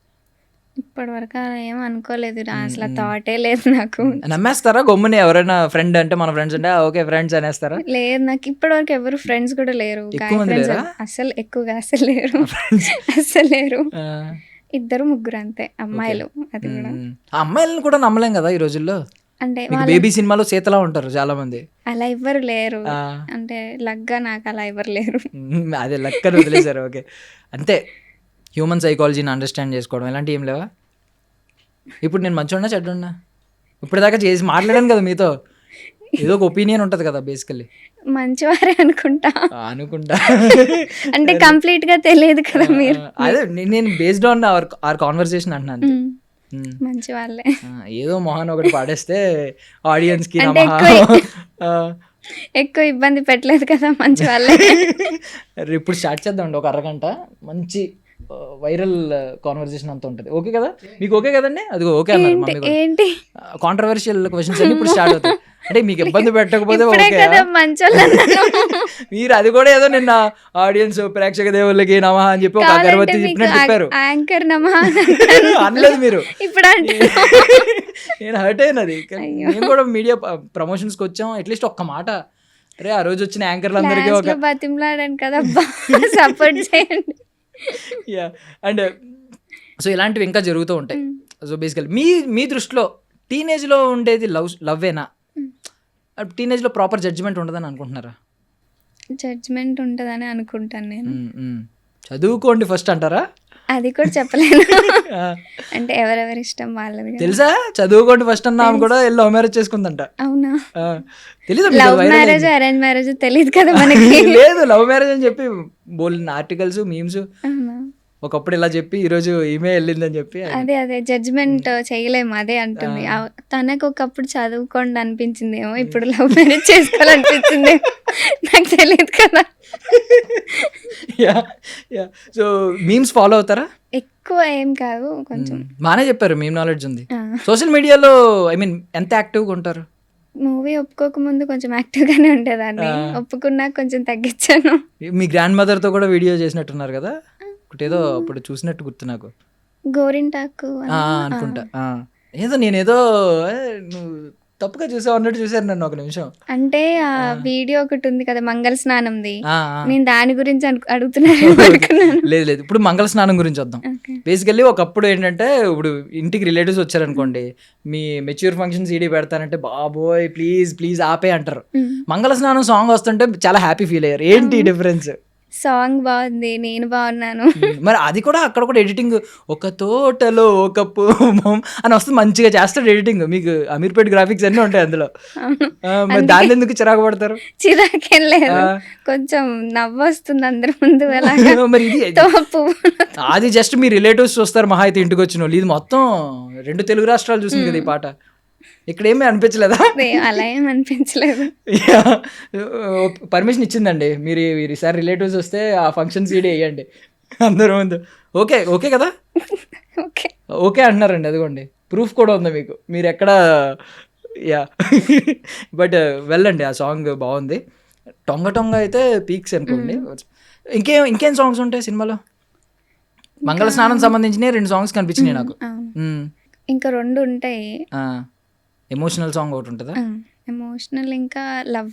ఇప్పటి వరకు ఏం అనుకోలేదు, అసలు థాటే లేదు నాకు. నమ్మేస్తారా గమ్ముని? ఎవరైనా ఫ్రెండ్ అంటే మన ఫ్రెండ్స్ అంటే ఓకే ఫ్రెండ్స్ అనేస్తారా? లేదు, నాకు ఇప్పటి వరకు ఎవరు ఫ్రెండ్స్ కూడా లేరు. అసలు ఎక్కువగా అసలు లేరు. 2-3 అంతే అమ్మాయిలు. అది కూడా అమ్మాయిలను కూడా నమ్మలేం కదా ఈ రోజుల్లో. అంటే బేబీ సినిమాలో సీతలా ఉంటారు చాలా మంది, అలా ఎవ్వరు లేరు. అంటే లగ్గా నాకు అలా ఎవరు లేరు. అదే లక్కని వదిలేశారు. ఓకే, అంతే. హ్యూమన్ సైకాలజీని అండర్స్టాండ్ చేసుకోవడం ఇలాంటివి ఏం లేవా? ఇప్పుడు నేను మంచోడినా చెడ్డోడినా? ఇప్పటిదాకా చేసి మాట్లాడాను కదా మీతో, ఏదో ఒక ఒపీనియన్ ఉంటుంది కదా బేసికల్లీ. మంచివారే అనుకుంటా. అంటే కంప్లీట్ గా తెలియదు కదా మీరు. అదే నేను బేస్డ్ ఆన్ అవర్ కాన్వర్సేషన్ అంటున్నాను. మంచి వాళ్ళే. ఏదో మొహన్ ఒకటి పాడేస్తే ఆడియన్స్ కి ఎక్కువ ఇబ్బంది పెట్టలేదు కదా, మంచి వాళ్ళే. ఇప్పుడు స్టార్ట్ చేద్దామండి ఒక అరగంట మంచి వైరల్ కాన్వర్సేషన్ అంతా ఉంటుంది. ఓకే కదా మీకు? ఓకే కదండి? అది ఓకే అన్నారు మమ్మీ. ఏంటి కాంట్రవర్షియల్ క్వశ్చన్స్ అన్ని ఇప్పుడు స్టార్ట్ అవుతాయి. అంటే మీకు ఇబ్బంది పెట్టకపోతే ఇప్పుడే ఓకే. కదా మంచోళ్ళు అన్నాను. మీరు అది కూడా ఏదో నిన్న ఆడియన్స్ ప్రేక్షక దేవుళ్ళకి నమః అని చెప్పి ఒక కావాలంటే అగరబత్తి మీకు చెప్పినట్టు చెప్పారు. యాంకర్ నమః అని అంటాను. అనలేదు మీరు. ఇప్పుడు అంటే నేను హర్ట్ అయినది. మేము కూడా మీడియా ప్రమోషన్స్కి వచ్చాం, అట్లీస్ట్ ఒక్క మాట అరే ఆ రోజు వచ్చిన యాంకర్లు అందరికీ ఒక బతిమలాడాను కదా, సపోర్ట్ చేయండి. యా. అండ్ సో ఇలాంటివి ఇంకా జరుగుతూ ఉంటాయి. సో బేసికలీ మీ దృష్టిలో టీనేజ్లో ఉండేది లవ్వేనా? టీనేజ్లో ప్రాపర్ జడ్జిమెంట్ ఉండదని అనుకుంటున్నారా? జడ్జ్మెంట్ ఉంటుందని అనుకుంటాను నేను. చదువుకోండి ఫస్ట్ అంటారా? అది కూడా చెప్పలేను. అంటే ఎవరెవరి ఇష్టం వాళ్ళది కదా. తెలుసా చదువుకోండి ఫస్ట్ అన్న ఆమె కూడా లవ్ మ్యారేజ్ చేసుకుందంట. అవునా? తెలీదు లవ్ మ్యారేజ్ అరేంజ్ మ్యారేజ్ తెలియదు కదా మనకి. లేదు లవ్ మ్యారేజ్ అని చెప్పి బోల్డ్ ఆర్టికల్స్ మీమ్స్ అవునా? ఒకప్పుడు ఇలా చెప్పి ఈరోజు ఈమె వెళ్ళిందని చెప్పి అదే జడ్జ్మెంట్ చేయలేము. అదే అంటుంది. తనకు ఒకప్పుడు చదువుకోండి అనిపించిందేమో, ఇప్పుడు లవ్ మ్యారేజ్ చేసుకోవాలనిపించింది. నాకు తెలియదు కదా. సో మీమ్స్ ఫాలో అవుతారా? ఎక్కువ ఏం కాదు, కొంచెం. బాగానే చెప్పారు, మీమ్ నాలెడ్జ్ ఉంది. సోషల్ మీడియాలో ఐ మీన్ ఎంత యాక్టివ్గా ఉంటారు? మూవీ ఒప్పుకోక ముందు కొంచెం యాక్టివ్ గానే ఉండేదాన్ని. ఒప్పుకున్నాక కొంచెం తగ్గించాను. మీ గ్రాండ్ మదర్ తో కూడా వీడియో చేసినట్టున్నారు కదా, ఏదో అప్పుడు చూసినట్టు గుర్తు నాకు. గోరింటాకు అనుకుంటా. ఏదో నేనేదో నువ్వు తప్పుగా చూసావు అన్నట్టు చూసారు నన్ను ఒక నిమిషం. అంటే ఆ వీడియో ఒకటి ఉంది కదా మంగళ స్నానంది, నేను దాని గురించి అడుగుతున్నాను. లేదు ఇప్పుడు మంగళ స్నానం గురించి వద్దాం. బేసికల్లీ ఒకప్పుడు ఏంటంటే ఇప్పుడు ఇంటికి రిలేటివ్స్ వచ్చారనుకోండి, మీ మెచ్యూర్ ఫంక్షన్ సీడీ పెడతానంటే బాబోయ్ ప్లీజ్ ఆపే అంటారు. మంగళ స్నానం సాంగ్ వస్తుంటే చాలా హ్యాపీ ఫీల్ అయ్యారు. ఏంటి డిఫరెన్స్? సాంగ్ బాగుంది, నేను బాగున్నాను. మరి అది కూడా అక్కడ కూడా ఎడిటింగ్ ఒక తోటలో ఒక పూమం అని వస్తుంది, మంచిగా చేస్తాడు ఎడిటింగ్. మీకు అమీర్పేట్ గ్రాఫిక్స్ అన్నీ ఉంటాయి అందులో. మరి దాన్ని ఎందుకు చిరాకు పడతారు? చిరాకేం లేదు, కొంచెం నవ్వు వస్తుంది అందరి ముందు. మరి ఇది అది జస్ట్ మీ రిలేటివ్స్ చూస్తారు మహా అయితే ఇంటికి వచ్చిన వాళ్ళు. ఇది మొత్తం 2 తెలుగు రాష్ట్రాలు చూసింది కదా ఈ పాట. ఇక్కడ ఏమీ అనిపించలేదా? అలా ఏం అనిపించలేదు. పర్మిషన్ ఇచ్చిందండి, మీరు ఈసారి రిలేటివ్స్ వస్తే ఆ ఫంక్షన్ సీడీ వేయండి అందరూ ముందు. ఓకే కదా? ఓకే అంటున్నారండి, అదిగోండి ప్రూఫ్ కూడా ఉంది మీకు. మీరు ఎక్కడ బట్ వెళ్ళండి, ఆ సాంగ్ బాగుంది. టొంగ అయితే పీక్స్ అనుకోండి. ఇంకేం సాంగ్స్ ఉంటాయి సినిమాలో? మంగళ స్నానం సంబంధించిన 2 సాంగ్స్ కనిపించినాయి నాకు. ఇంకా 2 ఉంటాయి. ఎమోషనల్ సాంగ్ ఒకటి ఉంటుందా? ఎమోషనల్, ఇంకా లవ్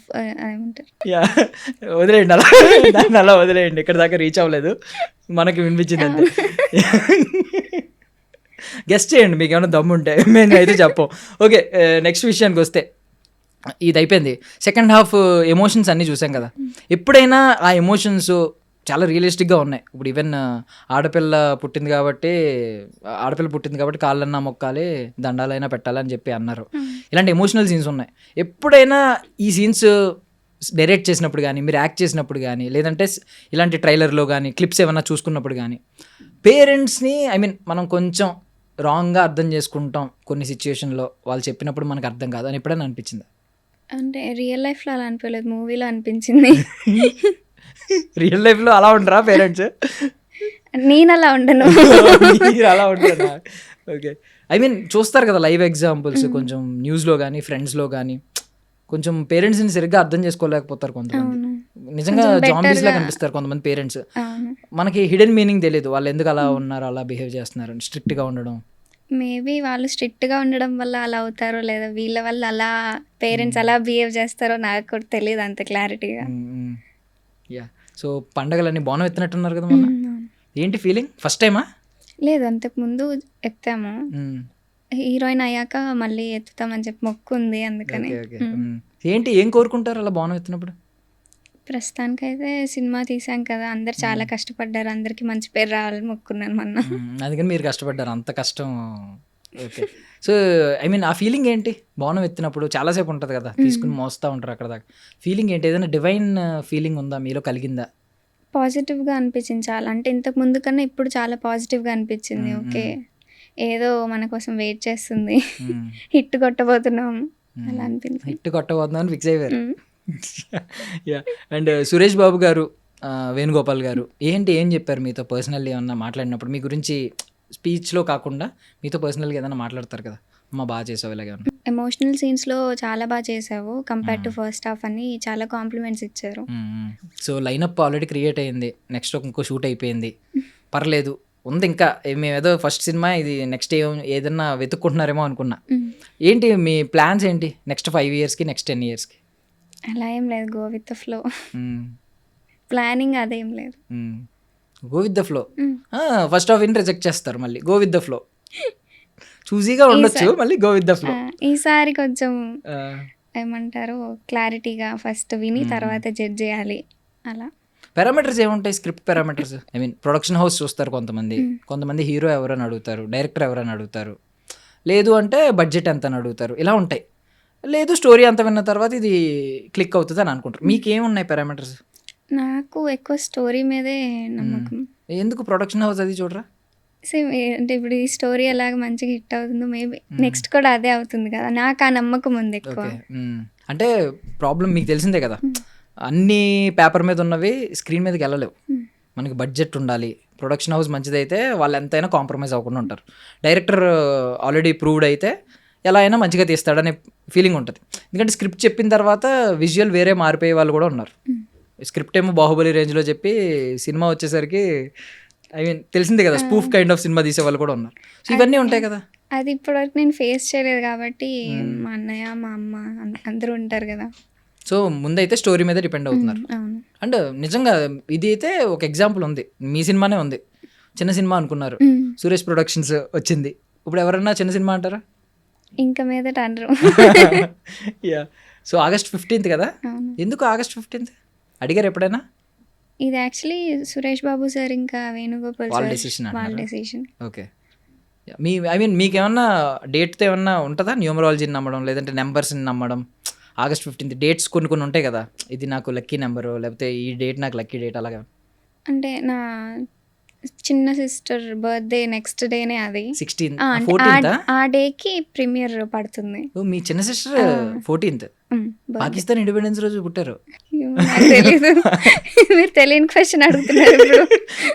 ఏమంటారు. వదిలేయండి అలా వదిలేయండి, ఇక్కడ దాకా రీచ్ అవ్వలేదు, మనకి వినిపించింది అంతే. గెస్ట్ చేయండి మీకు ఏమైనా దమ్ము ఉంటే, మేము అయితే చెప్పం. ఓకే, నెక్స్ట్ విషయానికి వస్తే ఇది అయిపోయింది. సెకండ్ హాఫ్ ఎమోషన్స్ అన్నీ చూసాం కదా. ఎప్పుడైనా ఆ ఎమోషన్స్ చాలా రియలిస్టిక్గా ఉన్నాయి. ఇప్పుడు ఈవెన్ ఆడపిల్ల పుట్టింది కాబట్టి కాళ్ళన్నా మొక్కాలి, దండాలైనా పెట్టాలని చెప్పి అన్నారు. ఇలాంటి ఎమోషనల్ సీన్స్ ఉన్నాయి. ఎప్పుడైనా ఈ సీన్స్ డైరెక్ట్ చేసినప్పుడు కానీ, మీరు యాక్ట్ చేసినప్పుడు కానీ, లేదంటే ఇలాంటి ట్రైలర్లో కానీ క్లిప్స్ ఏమైనా చూసుకున్నప్పుడు కానీ, పేరెంట్స్ని మనం కొంచెం రాంగ్గా అర్థం చేసుకుంటాం కొన్ని సిచ్యువేషన్లో, వాళ్ళు చెప్పినప్పుడు మనకు అర్థం కాదు అని ఎప్పుడైనా అనిపించిందా? అంటే రియల్ లైఫ్లో అలా అనిపించలేదు, మూవీలో అనిపించింది. రియల్ లైఫ్లో అలా ఉండరా పేరెంట్స్? నేను అలా ఉండను. అలా ఉంటారా? ఓకే, చూస్తారు కదా లైవ్ ఎగ్జాంపుల్స్ కొంచెం న్యూస్లో కానీ ఫ్రెండ్స్లో కానీ. కొంచెం పేరెంట్స్ని సరిగ్గా అర్థం చేసుకోలేకపోతారు కొంతమంది. నిజంగా జాంబీస్ లా కనిపిస్తారు కొంతమంది పేరెంట్స్. మనకి హిడెన్ మీనింగ్ తెలియదు వాళ్ళు ఎందుకు అలా ఉన్నారు, అలా బిహేవ్ చేస్తున్నారు, స్ట్రిక్ట్గా ఉండడం. మేబీ వాళ్ళు స్ట్రిక్ట్గా ఉండడం వల్ల అలా అవుతారో, లేదా వీళ్ళ వల్ల అలా పేరెంట్స్ అలా బిహేవ్ చేస్తారో నాకు కూడా తెలియదు అంత క్లారిటీగా. సో పండగలన్నీ బాగా ఎత్తినట్టున్నారు కదా మొన్న. ఏంటి ఫీలింగ్? ఫస్ట్ టైమా? లేదు, అంతకుముందు ఎత్తాము. హీరోయిన్ అయ్యాక మళ్ళీ ఎత్తుతామని చెప్పి మొక్కు ఉంది, అందుకని. ఏంటి ఏం కోరుకుంటారు అలా బాగా ఎత్తినప్పుడు? ప్రస్తుతానికైతే సినిమా తీసాం కదా, అందరు చాలా కష్టపడ్డారు, అందరికి మంచి పేరు రావాలని మొక్కున్నాను మొన్న. అందుకని మీరు కష్టపడ్డారు, అంత కష్టం. ఓకే, సో ఆ ఫీలింగ్ ఏంటి బాణం ఎత్తినప్పుడు? చాలాసేపు ఉంటుంది కదా, తీసుకుని మోస్తూ ఉంటారు అక్కడ దాకా. ఫీలింగ్ ఏంటి? ఏదైనా డివైన్ ఫీలింగ్ ఉందా మీలో, కలిగిందా? పాజిటివ్గా అనిపించింది చాలా, అంటే ఇంతకు ముందు కన్నా ఇప్పుడు చాలా పాజిటివ్గా అనిపించింది. ఓకే, ఏదో మన కోసం వెయిట్ చేస్తుంది, హిట్ కొట్టబోతున్నాం అలా అనిపించింది. హిట్ కొట్టబోతున్నాం ఫిక్స్ అయిపోయారు. అండ్ సురేష్ బాబు గారు, వేణుగోపాల్ గారు ఏం చెప్పారు మీతో పర్సనల్లీ? ఏమన్నా మాట్లాడినప్పుడు మీ గురించి స్పీచ్లో కాకుండా మీతో పర్సనల్గా ఏదైనా మాట్లాడతారు కదా, అమ్మ బాగా చేసావు ఇలాగే? ఎమోషనల్ సీన్స్లో చాలా బాగా చేసావు కంపేర్ టు ఫస్ట్ హాఫ్ అని చాలా కాంప్లిమెంట్స్ ఇచ్చారు. సో లైనప్ ఆల్రెడీ క్రియేట్ అయింది, నెక్స్ట్ ఇంకో షూట్ అయిపోయింది, పర్లేదు ఉంది ఇంకా. మేము ఏదో ఫస్ట్ సినిమా ఇది, నెక్స్ట్ ఏదన్నా వెతుక్కుంటున్నారేమో అనుకున్నా. ఏంటి మీ ప్లాన్స్ ఏంటి నెక్స్ట్ 5 yearsకి, నెక్స్ట్ 10 yearsకి? అలా ఏం లేదు, go with the flow. Planning అదేం లేదు, go with the flow. First half in reject చేస్తారు, మళ్ళీ గో విత్ ద ఫ్లో. చూజీగా ఉండొచ్చు, మళ్ళీ గో విత్ ద ఫ్లో. ఈసారి కొంచెం ఏమంటారు క్లారిటీగా ఫస్ట్ విని తర్వాత జడ్జ్ చేయాలి. అలా పారామీటర్స్ ఏముంటాయి? Script parameters, I mean production house చూస్తారు కొంతమంది హీరో ఎవరని అడుగుతారు, డైరెక్టర్ ఎవరని అడుగుతారు, లేదు అంటే బడ్జెట్ ఎంత అని అడుగుతారు, ఇలా ఉంటాయి. లేదు స్టోరీ అంత విన్న తర్వాత ఇది క్లిక్ అవుతుంది అని అనుకుంటారు. మీకేమున్నాయి పారామీటర్స్? నాకు ఎక్కువ స్టోరీ మీదే నమ్మకం. ఎందుకు ప్రొడక్షన్ హౌస్ అది చూడరా? సేమ్ అంటే ఇప్పుడు ఈ స్టోరీ ఎలాగ మంచిగా హిట్ అవుతుందో మేబీ నెక్స్ట్ కూడా అదే అవుతుంది కదా, నాకు ఆ నమ్మకం ఉంది ఎక్కువ. అంటే ప్రాబ్లం మీకు తెలిసిందే కదా, అన్ని పేపర్ మీద ఉన్నవి స్క్రీన్ మీదకి వెళ్ళలేవు. మనకి బడ్జెట్ ఉండాలి. ప్రొడక్షన్ హౌస్ మంచిదైతే వాళ్ళు ఎంతైనా కాంప్రమైజ్ అవ్వకుండా ఉంటారు. డైరెక్టర్ ఆల్రెడీ ప్రూవ్డ్ అయితే ఎలా అయినా మంచిగా తీస్తాడనే ఫీలింగ్ ఉంటుంది. ఎందుకంటే స్క్రిప్ట్ చెప్పిన తర్వాత విజువల్ వేరే మారిపోయే వాళ్ళు కూడా ఉన్నారు. స్క్రిప్ట్ ఏమో బాహుబలి రేంజ్లో చెప్పి సినిమా వచ్చేసరికి ఐ మీన్ తెలిసిందే కదా, స్పూఫ్ కైండ్ ఆఫ్ సినిమా తీసే వాళ్ళు కూడా ఉన్నారు. సో ఇవన్నీ ఉంటాయి కదా. అది ఇప్పటివరకు నేను ఫేస్ చేయలేదు కాబట్టి మా అన్నయ్య మా అమ్మ అందరూ ఉంటారు కదా. సో ముందైతే స్టోరీ మీద డిపెండ్ అవుతున్నారు. అండ్ నిజంగా ఇది అయితే ఒక ఎగ్జాంపుల్ ఉంది, మీ సినిమానే ఉంది. చిన్న సినిమా అనుకున్నారు, సురేష్ ప్రొడక్షన్స్ వచ్చింది. ఇప్పుడు ఎవరన్నా చిన్న సినిమా అంటారా? ఇంకా మీద అనరు. యా. సో August 15th కదా, ఎందుకు August 15th అడిగారు ఎప్పుడైనా? ఇది యాక్చువల్లీ సురేష్ బాబు సార్ ఇంకా వేణుగోపాల్ వాళ్ళ వాళ్ళ decision. Okay. Me I mean మీకు ఏమన్నా డేట్తో ఏమన్నా ఉంటుందా? న్యూమరాలజీని నమ్మడం లేదంటే నెంబర్స్ని నమ్మడం? August 15th డేట్స్ కొన్ని ఉంటాయి కదా, ఇది నాకు లక్కీ నెంబరు, లేకపోతే ఈ డేట్ నాకు లక్కీ డేట్, అలాగా. అంటే నా చిన్న సిస్టర్ బర్త్డే నెక్స్ట్ డేనే, అది 16th, ఆ 14th. ఆ డేకి ప్రీమియర్ పడుతుంది. మీ చిన్న సిస్టర్ 14th పాకిస్తాన్ ఇండిపెండెన్స్ రోజు పుట్టారు. తెలీదు, మీరు తెలియని క్వశ్చన్ అడుగుతున్నారు ఇప్పుడు.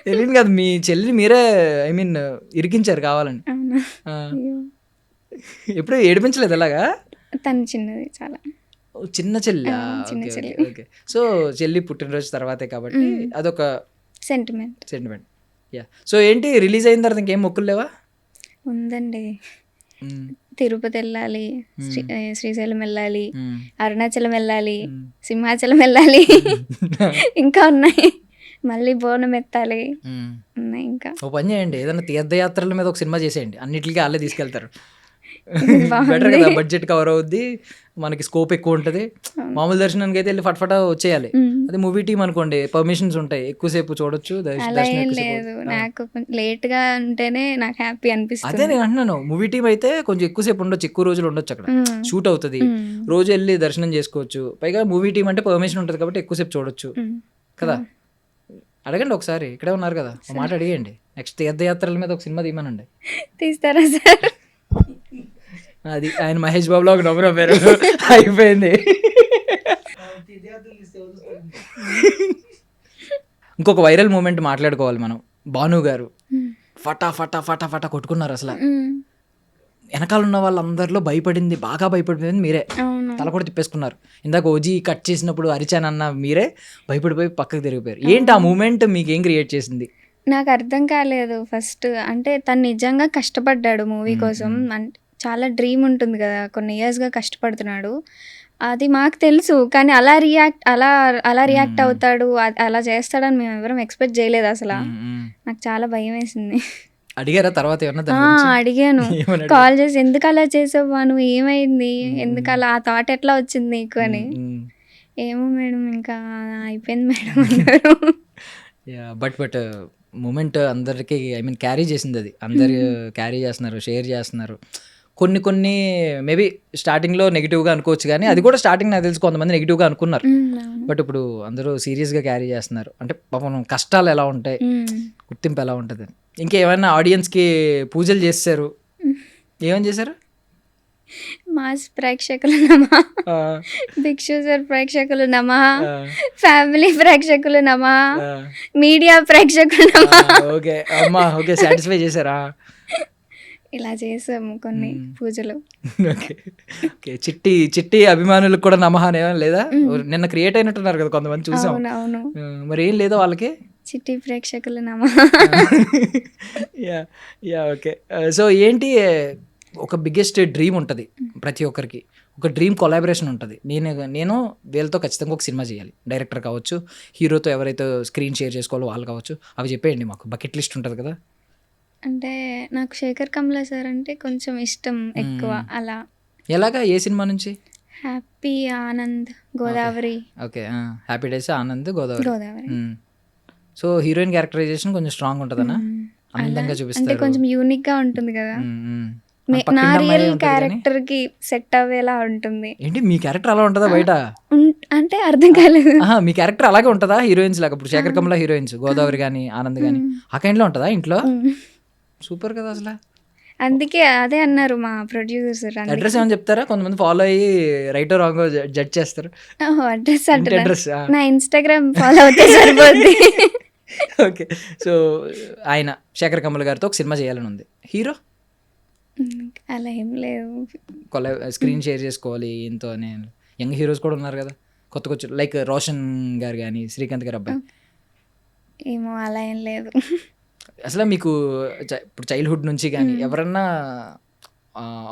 తెలియదు కదా, మీ చెల్లిని మీరే ఐ మీన్ ఇరికించారు కావాలని. ఎప్పుడు ఏడిపించలేదు అలాగా? తను చిన్నది చాలా, చిన్న చెల్లి. ఓకే. సో చెల్లి పుట్టినరోజు తర్వాతే కాబట్టి అదొక సెంటిమెంట్. యా. సో ఏంటి రిలీజ్ అయిన తర్వాత ఇంకేం మొక్కులు లేవా? ఉందండి, తిరుపతి వెళ్ళాలి, శ్రీశైలం వెళ్ళాలి, అరుణాచలం వెళ్ళాలి, సింహాచలం వెళ్ళాలి, ఇంకా ఉన్నాయి. మళ్ళీ బోనం ఎత్తాలి, ఉన్నాయి ఇంకా. ఓ పని చేయండి, ఏదైనా తీర్థయాత్రల మీద ఒక సినిమా చేసేయండి, అన్నిటికీ వాళ్ళే తీసుకెళ్తారు. బెటర్ కదా, బడ్జెట్ కవర్ అవుద్ది, మనకి స్కోప్ ఎక్కువ ఉంటుంది. మామూలు దర్శనానికి అయితే వెళ్ళి ఫట్ఫట వచ్చేయాలి. అదే మూవీ టీం అనుకోండి, పర్మిషన్స్ ఉంటాయి, ఎక్కువసేపు చూడొచ్చు. అలా ఏం లేదు, నాకు లేట్ గా ఉంటేనే నాకు హ్యాపీ అనిపిస్తుంది. అదే నేను అంటున్నాను, మూవీ టీం అయితే కొంచెం ఎక్కువసేపు ఉండొచ్చు, ఎక్కువ రోజులు ఉండొచ్చు, అక్కడ షూట్ అవుతుంది, రోజు వెళ్ళి దర్శనం చేసుకోవచ్చు. పైగా మూవీ టీం అంటే పర్మిషన్ ఉంటుంది కాబట్టి ఎక్కువసేపు చూడొచ్చు కదా. అడగండి ఒకసారి, ఇక్కడే ఉన్నారు కదా, ఒక మాట అడిగండి. నెక్స్ట్ తీర్థయాత్రల మీద ఒక సినిమా తీయమనండి. తీస్తారా సార్? అది ఆయన మహేష్ బాబులో ఒక నవ్వు నవ్వారు, అయిపోయింది. ఇంకొక వైరల్ మూమెంట్ మాట్లాడుకోవాలి మనం. భాను గారు ఫటా ఫటా ఫటా ఫటా కొట్టుకున్నారు. అసలు వెనకాల ఉన్న వాళ్ళందరిలో బాగా భయపడిపోయింది మీరే. తల కూడా తిప్పేసుకున్నారు. ఇందాక ఓజీ కట్ చేసినప్పుడు అరిచానన్న మీరే భయపడిపోయి పక్కకు తిరిగిపోయారు. ఏంటి ఆ మూమెంట్ మీకు ఏం క్రియేట్ చేసింది? నాకు అర్థం కాలేదు ఫస్ట్. అంటే తను నిజంగా కష్టపడ్డాడు మూవీ కోసం, చాలా డ్రీమ్ ఉంటుంది కదా, కొన్ని ఇయర్స్గా కష్టపడుతున్నాడు, అది మాకు తెలుసు. కానీ అలా రియాక్ట్ అవుతాడు, అలా చేస్తాడని మేము ఎవరం ఎక్స్పెక్ట్ చేయలేదు అసలు. నాకు చాలా భయం వేసింది. అడిగారా తర్వాత? అడిగాను, కాల్ చేసి ఎందుకు అలా చేసావు, నువ్వు ఏమైంది, ఎందుకు అలా, ఆ థాట్ ఎట్లా వచ్చింది నీకు అని. ఏమో మేడం ఇంకా అయిపోయింది మేడం అన్నారు. బట్ మూమెంట్ అందరికి ఐ మీన్ క్యారీ చేసింది, అది అందరు క్యారీ చేస్తున్నారు, షేర్ చేస్తున్నారు. కొన్ని మేబీ స్టార్టింగ్లో నెగిటివ్గా అనుకోవచ్చు, కానీ అది కూడా స్టార్టింగ్ నాకు తెలిసి కొంతమంది నెగిటివ్గా అనుకున్నారు. బట్ ఇప్పుడు అందరూ సీరియస్గా క్యారీ చేస్తున్నారు. అంటే పాపం కష్టాలు ఎలా ఉంటాయి, గుర్తింపు ఎలా ఉంటుంది. ఇంకేమైనా ఆడియన్స్కి పూజలు చేశారు? ఏమని చేశారు? మాస్ ప్రేక్షకులు నమః, భిక్షుసర్ ప్రేక్షకులు నమః, ఫ్యామిలీ ప్రేక్షకులు నమః, మీడియా ప్రేక్షకులు నమః. ఓకే అమ్మా, ఓకే సాటిస్ఫై చేశారా? ఇలా చేసాము కొన్ని పూజలు. ఓకే. ఓకే. చిట్టి అభిమానులకు కూడా నమః అని ఏమైనా లేదా? నిన్న క్రియేట్ అయినట్టున్నారు కదా కొంతమంది చూసాం. అవునవును. మరి ఏం లేదా వాళ్ళకి? చిట్టి ప్రేక్షకులు యా ఓకే. సో ఏంటి ఒక బిగ్గెస్ట్ డ్రీమ్ ఉంటుంది ప్రతి ఒక్కరికి, ఒక డ్రీమ్ కొలాబరేషన్ ఉంటుంది. నేను వీళ్ళతో ఖచ్చితంగా ఒక సినిమా చేయాలి, డైరెక్టర్ కావచ్చు, హీరోతో ఎవరైతే స్క్రీన్ షేర్ చేసుకోవాలో వాళ్ళు కావచ్చు, అవి చెప్పేయండి మాకు. బకెట్ లిస్ట్ ఉంటుంది కదా. అంటే నాకు శేఖర్ కమ్ల సార్ అంటే కొంచెం ఇష్టం ఎక్కువ. అలా ఎలాగా? ఏ సినిమా నుంచి? Happy, Anand, Godavari. Okay. Happy days, Anand, Godavari. Godavari so heroine characterization కొంచెం స్ట్రాంగ్ ఉంటుందనా? అందంగా అంటే చూపిస్తారు. కొంచెం యూనిక్ గా ఉంటుంది కదా. నా రియల్ క్యారెక్టర్ కి సెట్ అవ్వేలా ఉంటుంది. ఏంటి మీ క్యారెక్టర్ అలా ఉంటుందా బయట? అంటే అర్థం కాలేదు. మీ క్యారెక్టర్ అలాగే ఉంటుందా హీరోయిన్స్ లాగా? ఇప్పుడు శేఖర్ కమల హీరోయిన్స్ గోదావరి కానీ ఆనంద్ కానీ ఆ కైండ్లో ఉంటుందా ఇంట్లో? సూపర్ కదా అసలు. అందుకే అదే అన్నారు మా ప్రొడ్యూసర్. అడ్రస్ ఏమని చెప్తారా? కొంతమంది ఫాలో అయ్యి రైట్ రాంగ్ జడ్జ్ చేస్తారు. అడ్రస్ అడ్రస్ నా ఇన్స్టాగ్రామ్ ఫాలో అవుతే సరిపోద్ది. ఓకే. సో ఆయన శేఖర్ కమల్ గారితో ఒక సినిమా చేయాలని ఉంది. హీరో అలా ఏం లేదు. స్క్రీన్ షేర్ చేసుకోవాలి ఇంతో అని. యంగ్ హీరోస్ కూడా ఉన్నారు కదా కొత్త లైక్ రోషన్ గారు కానీ శ్రీకాంత్ గారు అబ్బాయి. ఏమో అలా ఏం లేదు. అసలు మీకు ఇప్పుడు చైల్డ్హుడ్ నుంచి కానీ ఎవరన్నా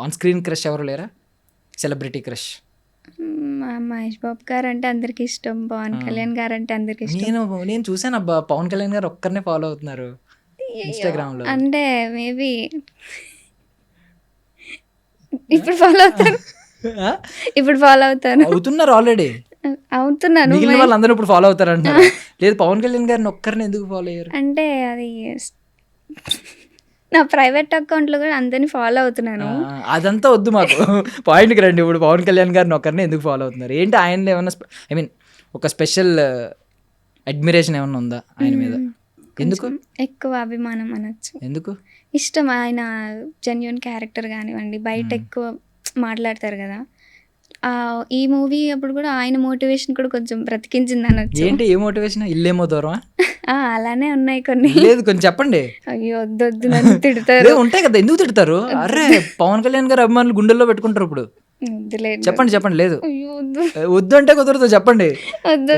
ఆన్ స్క్రీన్ క్రష్ ఎవరు లేరా? Celebrity crush? మహేష్ బాబు గారు అంటే అందరికి ఇష్టం, పవన్ కళ్యాణ్ గారు అంటే అందరికి ఇష్టం. నేను చూసాను అబ్బా, పవన్ కళ్యాణ్ గారు ఒక్కరినే ఫాలో అవుతున్నారు ఇన్స్టాగ్రామ్ లో. అంటే మేబీ ఇప్పుడు ఫాలో అవుతున్నారు ఆల్రెడీ. అవుతున్నాను. మిగిలిన వాళ్ళందరూ ఇప్పుడు ఫాలో అవుతారు అంటారు. లేదు పవన్ కళ్యాణ్ గారిని ఒక్కరిని ఎందుకు ఫాలో అయ్యారు? అంటే అది నా ప్రైవేట్ అకౌంట్లో కూడా అందరినీ ఫాలో అవుతున్నాను. అదంతా వద్దు మాకు, పాయింట్కి రండి. ఇప్పుడు పవన్ కళ్యాణ్ గారిని ఒక్కరిని ఎందుకు ఫాలో అవుతున్నారు? ఏంటి ఆయన ఏమన్నా ఐ మీన్ ఒక స్పెషల్ అడ్మిరేషన్ ఏమన్నా ఉందా ఆయన మీద? ఎందుకు? ఎక్కువ అభిమానం అనొచ్చు. ఎందుకు ఇష్టం? ఆయన జెన్యూన్ క్యారెక్టర్ కానివ్వండి, బయట ఎక్కువ మాట్లాడతారు కదా. ఈ మూవీ అప్పుడు కూడా ఆయన మోటివేషన్ కూడా కొంచెం బ్రతికించింది అనొచ్చు. ఏంటి ఏ మోటివేషన్? ఇల్లేమో దూరమా? అలానే ఉన్నాయి కొన్ని. లేదు కొంచెం చెప్పండి. అయ్యో వద్దు నన్ను తిడతారు. ఉంటాయి కదా, ఎందుకు తిడతారు? అరే పవన్ కళ్యాణ్ గారు అభిమానులు గుండెల్లో పెట్టుకుంటారు ఇప్పుడు. వద్దులేదు. చెప్పండి. లేదు వద్దు. వద్దు అంటే కుదరదు, చెప్పండి.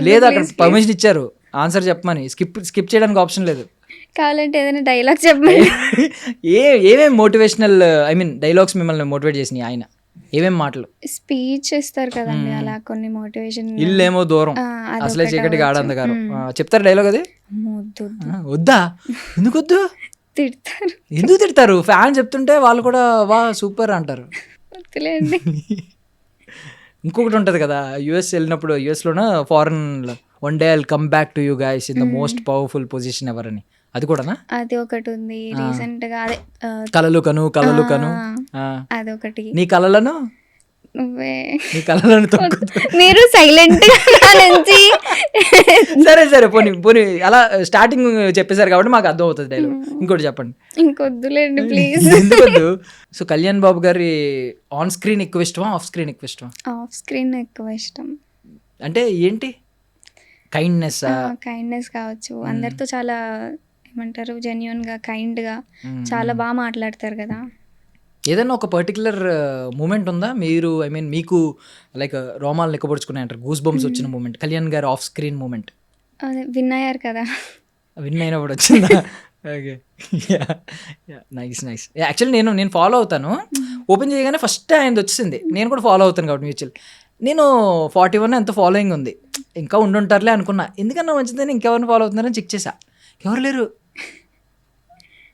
లేదు అక్కడ పర్మిషన్ ఇచ్చారు ఆన్సర్ చెప్పమని, స్కిప్ చేయడానికి ఆప్షన్ లేదు. కావాలంటే ఏదైనా డైలాగ్ చెప్పండి. ఏమేమి మోటివేషనల్ ఐ మీన్ డైలాగ్స్ మిమ్మల్ని మోటివేట్ చేసినాయి ఆయన? ఏమేం మాటలు? స్పీచ్ ఇస్తారు కదండి, అలా కొన్ని మోటివేషన్. ఇల్లేమో దూరం, అసలే చీకటిగా ఆడంద గారు చెప్తారు డైలాగ్ అది. వద్దా? ఎందుకు వద్దు? తిడతారు. ఎందుకు తిడతారు? ఫ్యాన్ చెప్తుంటే వాళ్ళు కూడా వా సూపర్ అంటారు. వద్దులేండి. ఇంకొకటి ఉంటుంది కదా, యుఎస్ వెళ్ళినప్పుడు, యుఎస్లోన ఫారెన్లో, one day I'll come back to you guys in the most powerful position ever అని. అది కూడానా? అది ఒకటి ఉంది రీసెంట్ గా. అదే కలలు కను అదొకటి. నీ కలలను నువ్వే, నీ కలలను మీరు సైలెంట్ గా నుంచి. సరే పోనీ అలా స్టార్టింగ్ చెప్పేశారు కాబట్టి మాకు అర్థం అవుతుంది డైలాగ్. ఇంకోటి చెప్పండి. ఇంకొద్దులేండి ప్లీజ్. ఎందుకొద్దు? సో కళ్యాణ్ బాబు గారి ఆన్ స్క్రీన్ ఎక్కువ ఇష్టమా, ఆఫ్ స్క్రీన్ ఎక్కువ ఇష్టమా? ఆఫ్ స్క్రీన్ ఎక్కువ ఇష్టం. అంటే ఏంటి? కైండ్నెస్ కావచ్చు. అందరితో చాలా ఏమంటారు, జెన్యూన్ గా, కైండ్ గా చాలా బాగా మాట్లాడతారు కదా. ఏదైనా ఒక పర్టికులర్ మూమెంట్ ఉందా మీరు ఐ మీన్ మీకు లైక్ రోమాలు లెక్కపరుచుకున్నాయి అంటారు, గూస్ బంప్స్ వచ్చిన మూమెంట్, కళ్యాణ్ గారు ఆఫ్ స్క్రీన్ మూమెంట్? అదే విన్ అయ్యారు కదా. విన్ అయినప్పుడు వచ్చిందా? ఓకే. నైస్. యాక్చువల్లీ నేను ఫాలో అవుతాను. ఓపెన్ చేయగానే ఫస్ట్ ఆయనది వచ్చింది. నేను కూడా ఫాలో అవుతాను కాబట్టి మ్యూచువల్. నేను 41 ఎంత ఫాలోయింగ్ ఉంది, ఇంకా ఉండుంటారులే అనుకున్నా. ఎందుకన్నా మంచిదని ఇంకెవరిని ఫాలో అవుతున్నారని చెక్ చేశా, ఎవరు లేరు.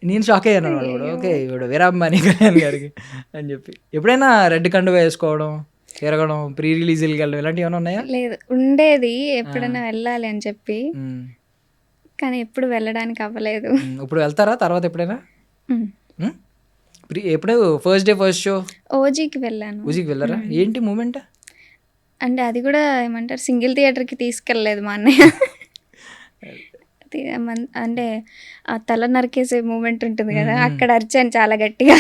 నేను షాక్ అయ్యాను వాడు కూడా. ఓకే ఇప్పుడు వీరాంబానీ కళ్యాణ్ గారికి అని చెప్పి. ఎప్పుడైనా రెడ్ కండువ వేసుకోవడం, తిరగడం, ప్రీ రిలీజ్కి వెళ్ళడం ఇలాంటివి ఏమైనా ఉన్నాయా? లేదు, ఉండేది ఎప్పుడైనా వెళ్ళాలి అని చెప్పి, కానీ ఎప్పుడు వెళ్ళడానికి అవ్వలేదు. ఇప్పుడు వెళ్తారా తర్వాత ఎప్పుడైనా? ఎప్పుడు ఫస్ట్ డే ఫస్ట్ షో ఓజీకి వెళ్ళాను. ఓజీకి వెళ్ళారా? ఏంటి మూమెంట్? అంటే అది కూడా ఏమంటారు, సింగిల్ థియేటర్కి తీసుకెళ్ళలేదు మా అన్నయ్య. అంటే ఆ తల నరికేసే మూమెంట్ ఉంటుంది కదా, అక్కడ అరిచాను చాలా గట్టిగా.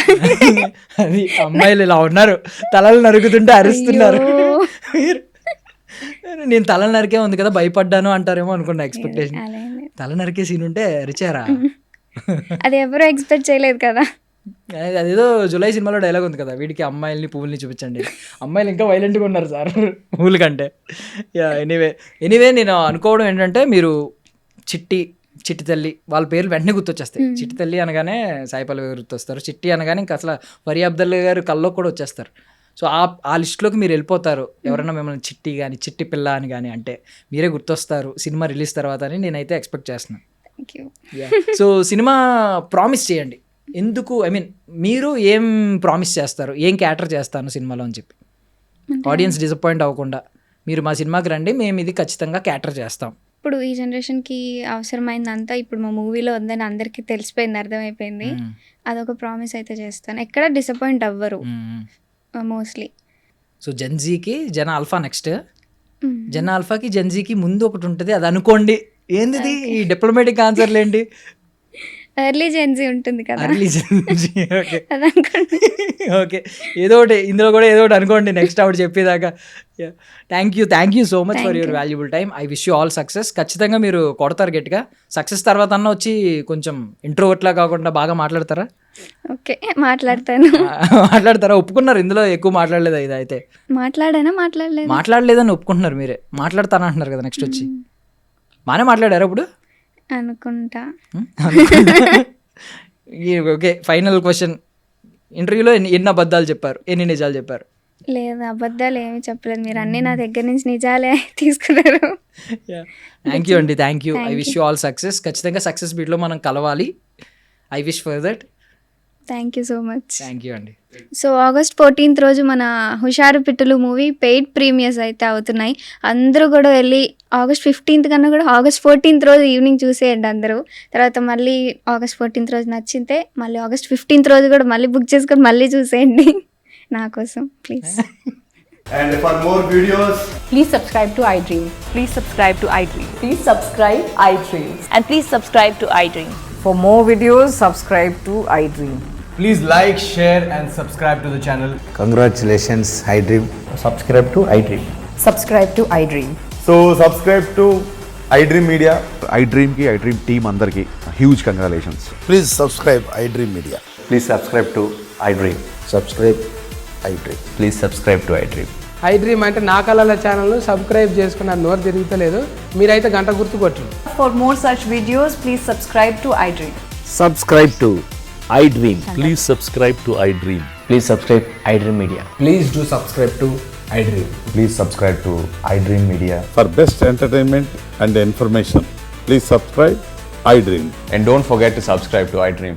అది అమ్మాయిలు ఇలా ఉన్నారు, తలలు నరుకుతుంటే అరుస్తున్నారు. నేను తల నరికే ఉంది కదా భయపడ్డాను అంటారేమో అనుకున్నా, ఎక్స్పెక్టేషన్. తల నరికే సీన్ ఉంటే అరిచారా? అది ఎవరు ఎక్స్పెక్ట్ చేయలేదు కదా. అదేదో జులై సినిమాలో డైలాగ్ ఉంది కదా, వీడికి అమ్మాయిల్ని పువ్వుల్ని చూపించండి, అమ్మాయిలు ఇంకా వైలెంట్గా ఉన్నారు సార్ పువ్వుల కంటే. యా ఎనీవే నేను అనుకోవడం ఏంటంటే, మీరు చిట్టి తల్లి వాళ్ళ పేర్లు వెంటనే గుర్తొచ్చేస్తాయి. చిట్టి తల్లి అనగానే సాయిపల్లి గారు గుర్తొస్తారు, చిట్టి అనగానే ఇంకా అసలు ఫరీ అబ్దుల్లా గారు కల్లో కూడా వచ్చేస్తారు. సో ఆ లిస్టులోకి మీరు వెళ్ళిపోతారు. ఎవరైనా మిమ్మల్ని చిట్టి కానీ చిట్టి పిల్ల అని కానీ అంటే మీరే గుర్తొస్తారు సినిమా రిలీజ్ తర్వాత అని నేనైతే ఎక్స్పెక్ట్ చేస్తున్నాను. సో సినిమా ప్రామిస్ చేయండి. ఎందుకు, ఐ మీన్ మీరు ఏం ప్రామిస్ చేస్తారు, ఏం క్యాటర్ చేస్తాను సినిమాలో అని చెప్పి ఆడియన్స్ డిసప్పాయింట్ అవ్వకుండా, మీరు మా సినిమాకి రండి, మేము ఇది ఖచ్చితంగా క్యాటర్ చేస్తాం. ఇప్పుడు ఈ జనరేషన్కి అవసరమైందంతా ఇప్పుడు మా మూవీలో ఉందని అందరికీ తెలిసిపోయింది, అర్థమైపోయింది. అదొక ప్రామిస్ అయితే చేస్తాను, ఎక్కడ డిసప్పాయింట్ అవ్వరు మోస్ట్లీ. సో జెన్జీకి జన ఆల్ఫా నెక్స్ట్, జన ఆల్ఫాకి జెన్జీకి ముందు ఒకటి ఉంటుంది, అది అనుకోండి. ఏంది ఈ డిప్లొమాటిక్ ఆన్సర్లు ఏంటి? ఎర్లీ జెన్జీ ఉంటుంది కదా, ఎర్లీ జెన్జీ. ఓకే అది అనుకోండి. ఓకే, ఏదో ఒకటి ఇందులో కూడా ఏదో ఒకటి అనుకోండి నెక్స్ట్ ఆవిడ చెప్పేదాకా. Thank you so much for your valuable time. I wish you all success. ఖచ్చితంగా మీరు కొడతారు గట్టిగా. సక్సెస్ తర్వాత అన్న వచ్చి కొంచెం ఇంట్రోవర్ట్లా కాకుండా బాగా మాట్లాడతారా? ఓకే, మాట్లాడతాను. మాట్లాడతారా? ఒప్పుకున్నారు, ఇందులో ఎక్కువ మాట్లాడలేదు. ఇది అయితే మాట్లాడలేదని ఒప్పుకుంటున్నారు మీరే. మాట్లాడతాను అంటున్నారు కదా నెక్స్ట్ వచ్చి. బాగానే మాట్లాడారా ఇప్పుడు అనుకుంటా. Okay, final question. ఇంటర్వ్యూలో ఎన్ని అబద్ధాలు చెప్పారు, ఎన్ని నిజాలు చెప్పారు? లేదు, అబద్ధాలు ఏమీ చెప్పలేదు. మీరు అన్నీ నా దగ్గర నుంచి నిజాలే తీసుకున్నారు. థ్యాంక్ యూ అండి, thank you. I wish you all success. ఖచ్చితంగా సక్సెస్ బీట్లో మనం కలవాలి. I wish for that. Thank you so much. Thank you అండి. సో August 14th రోజు మన హుషారు పిట్టలు మూవీ పెయిడ్ ప్రీమియర్స్ అయితే అవుతున్నాయి. అందరూ కూడా వెళ్ళి August 15th కన్నా కూడా August 14th రోజు ఈవినింగ్ చూసేయండి అందరూ. తర్వాత మళ్ళీ August 14th రోజు నచ్చితే మళ్ళీ August 15th రోజు కూడా మళ్ళీ బుక్ చేసుకొని మళ్ళీ చూసేయండి నా కోసం please. And for more videos, Please subscribe to iDream. Please subscribe to iDream. Please subscribe iDream. And please subscribe to iDream. For more videos, subscribe to iDream. please like, share and subscribe to the channel. Congratulations, iDream. Subscribe to iDream. Subscribe to iDream. So subscribe to iDream Media. iDream ki iDream team andarki huge congratulations. Please subscribe iDream Media. Please subscribe to iDream. Subscribe iDream. Please subscribe to iDream. iDream అంటే నా కళల channel subscribe చేసుకున్న నోరు తిరుగుతలేదు, మీరైతే గంట గుర్తు కొట్టండి. For more such videos, please subscribe to iDream. Subscribe to iDream. Please subscribe to iDream. Please subscribe iDream Media. Please do subscribe to iDream. Please subscribe to iDream Media. For best entertainment and information, please subscribe iDream. And don't forget to subscribe to iDream.